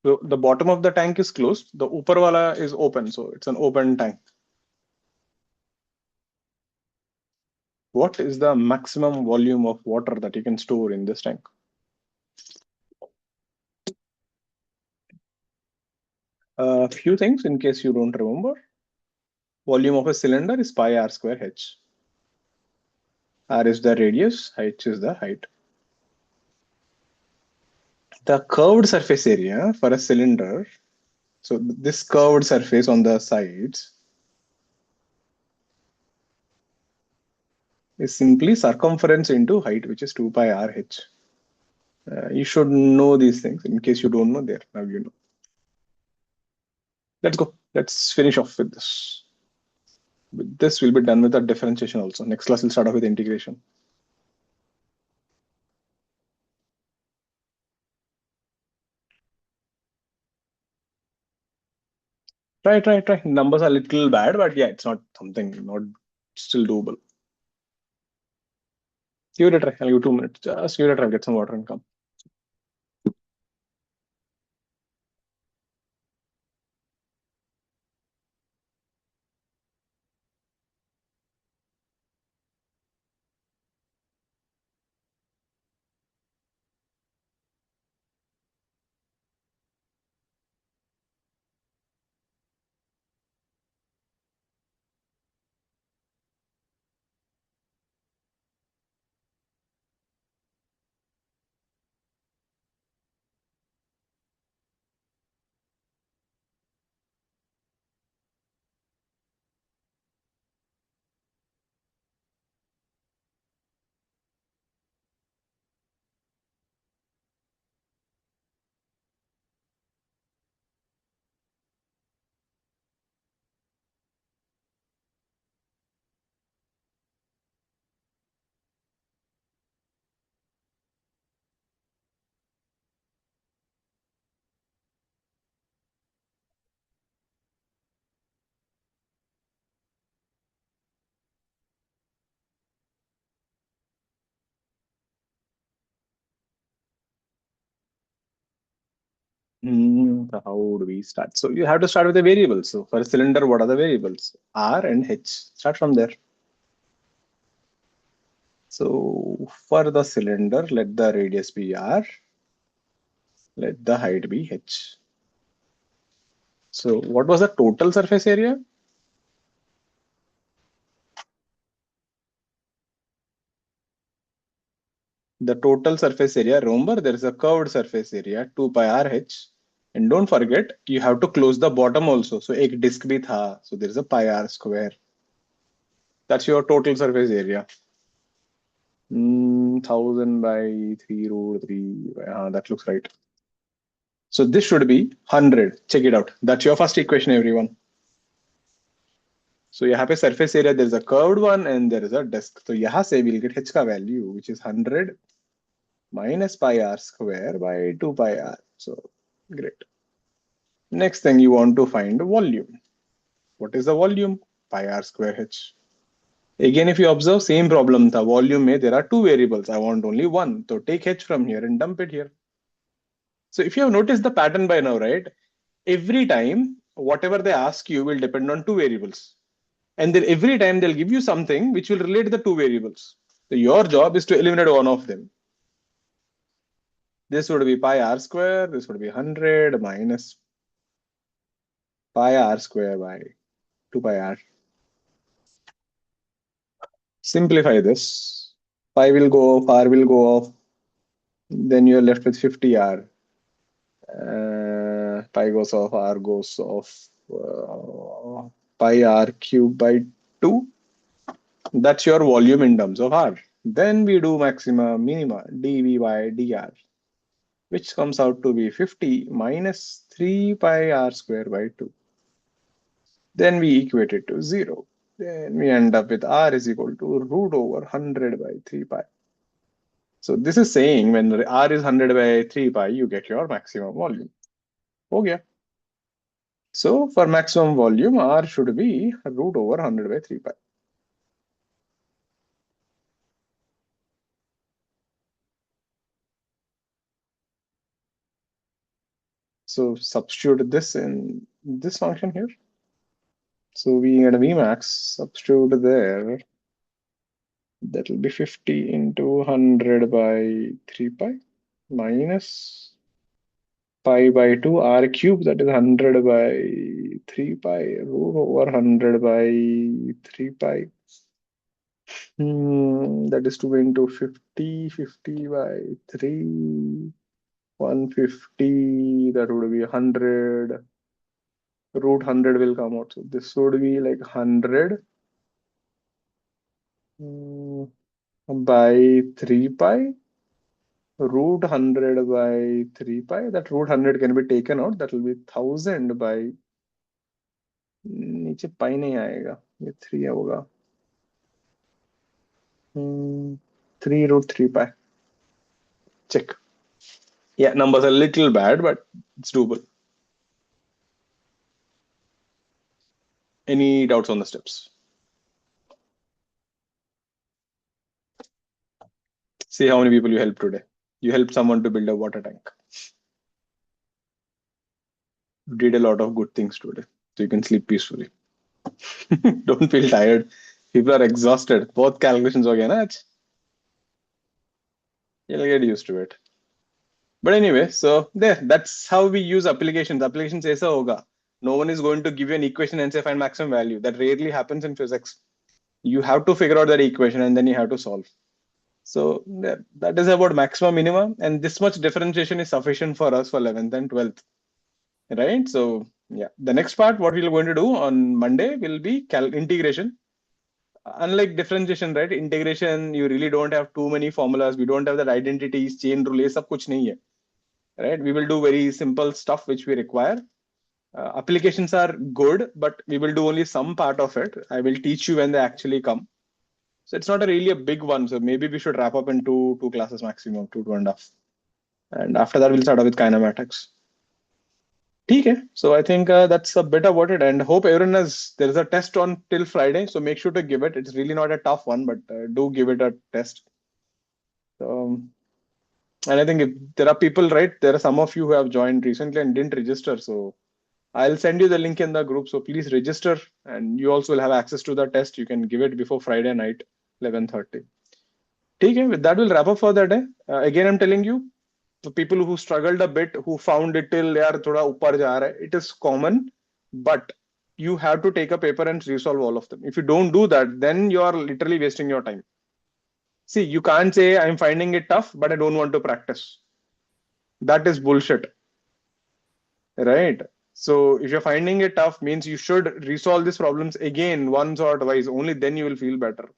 So the bottom of the tank is closed. The upper wala is open. So it's an open tank. What is the maximum volume of water that you can store in this tank? A few things in case you don't remember. Volume of a cylinder is pi r square h. R is the radius, h is the height. The curved surface area for a cylinder, so this curved surface on the sides is simply circumference into height, which is 2 pi r h. You should know these things. In case you don't know, there now you know. Let's go. Let's finish off with this. With this, we'll be done with our differentiation also. Next class, we'll start off with integration. Try. Numbers are a little bad, but yeah, it's not something, not still doable. Give it a try. I'll give you 2 minutes. Just give it a try. Get some water and come. How do we start? So you have to start with the variables. So for a cylinder, what are the variables? R and H. Start from there. So for the cylinder, let the radius be R. Let the height be H. So what was the total surface area? The total surface area, remember there is a curved surface area 2 pi r h, and don't forget you have to close the bottom also. So ek disk bhi tha, so there is a pi r square. That's your total surface area. 1000 by 3 root 3. That looks right. So this should be 100. Check it out. That's your first equation, everyone. So यहाँ पे surface area there is a curved one and there is a disk. So यहाँ से we'll get h का value which is 100 minus pi r square by 2 pi r. So great. Next thing you want to find volume. What is the volume? Pi r square h. Again, if you observe, same problem tha. Volume में there are two variables. I want only one. So take h from here and dump it here. So if you have noticed the pattern by now, right? Every time, whatever they ask you will depend on two variables. And then every time they'll give you something which will relate the two variables. So your job is to eliminate one of them. This would be pi r square. This would be 100 minus pi r square by 2 pi r. Simplify this. Pi will go off, r will go off. Then you're left with 50r. Pi goes off, r goes off. Pi r cube by 2. That's your volume in terms of r. Then we do maxima, minima, dv by dr, which comes out to be 50 minus 3 pi r square by 2. Then we equate it to 0. Then we end up with r is equal to root over 100 by 3 pi. So this is saying when r is 100 by 3 pi, you get your maximum volume. Okay. So for maximum volume, r should be root over 100 by 3 pi. So substitute this in this function here. So we get a Vmax, substitute there. That will be 50 into 100 by 3 pi minus pi by 2 r cube, that is 100 by 3 pi root over 100 by 3 pi. That is 2 into 50, 50 by 3, 150, that would be 100. Root 100 will come out. So this would be like 100 by 3 pi. Root 100 by 3 pi. That root 100 can be taken out. That will be 1000 by, नीचे pi नहीं आएगा, ये 3 होगा. 3 root 3 pi. Check. Yeah, numbers are a little bad, but it's doable. Any doubts on the steps? See how many people you helped today. You helped someone to build a water tank. You did a lot of good things today, so you can sleep peacefully. Don't feel tired. People are exhausted. Both calculations हो गया ना आज. You'll get used to it. But anyway, so there, that's how we use applications. Applications ऐसा होगा. No one is going to give you an equation and say find maximum value. That rarely happens in physics. You have to figure out that equation and then you have to solve. So that is about maximum, minimum, and this much differentiation is sufficient for us for 11th and 12th, right? So yeah, the next part, what we're going to do on Monday will be integration. Unlike differentiation, right? Integration, you really don't have too many formulas. We don't have that identities, chain rule, ये सब कुछ नहीं है, right? We will do very simple stuff which we require. Applications are good, but we will do only some part of it. I will teach you when they actually come. So it's not really a big one. So maybe we should wrap up in two classes maximum, 2.5. And after that, we'll start with kinematics. Okay, so I think that's a bit about it, and hope everyone has. There is a test on till Friday, so make sure to give it. It's really not a tough one, but do give it a test. And I think if there are people, right? There are some of you who have joined recently and didn't register, so I'll send you the link in the group. So please register, and you also will have access to the test. You can give it before Friday night, 11:30. Okay, with that, we'll wrap up for the day. Again, I'm telling you, the people who struggled a bit, who found it till yaar thoda upar ja raha hai, it is common, but you have to take a paper and resolve all of them. If you don't do that, then you are literally wasting your time. See, you can't say I'm finding it tough, but I don't want to practice. That is bullshit, right? So if you're finding it tough, means you should resolve these problems again once or twice. Only then you will feel better.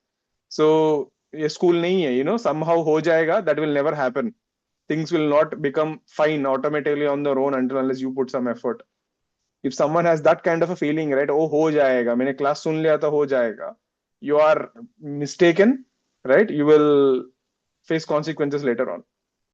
So ये school नहीं है, you know, somehow हो जाएगा. That will never happen. Things will not become fine automatically on their own until unless you put some effort. If someone has that kind of a feeling, right, oh हो जाएगा, मैंने class सुन लिया तो हो जाएगा, you are mistaken, right? You will face consequences later on.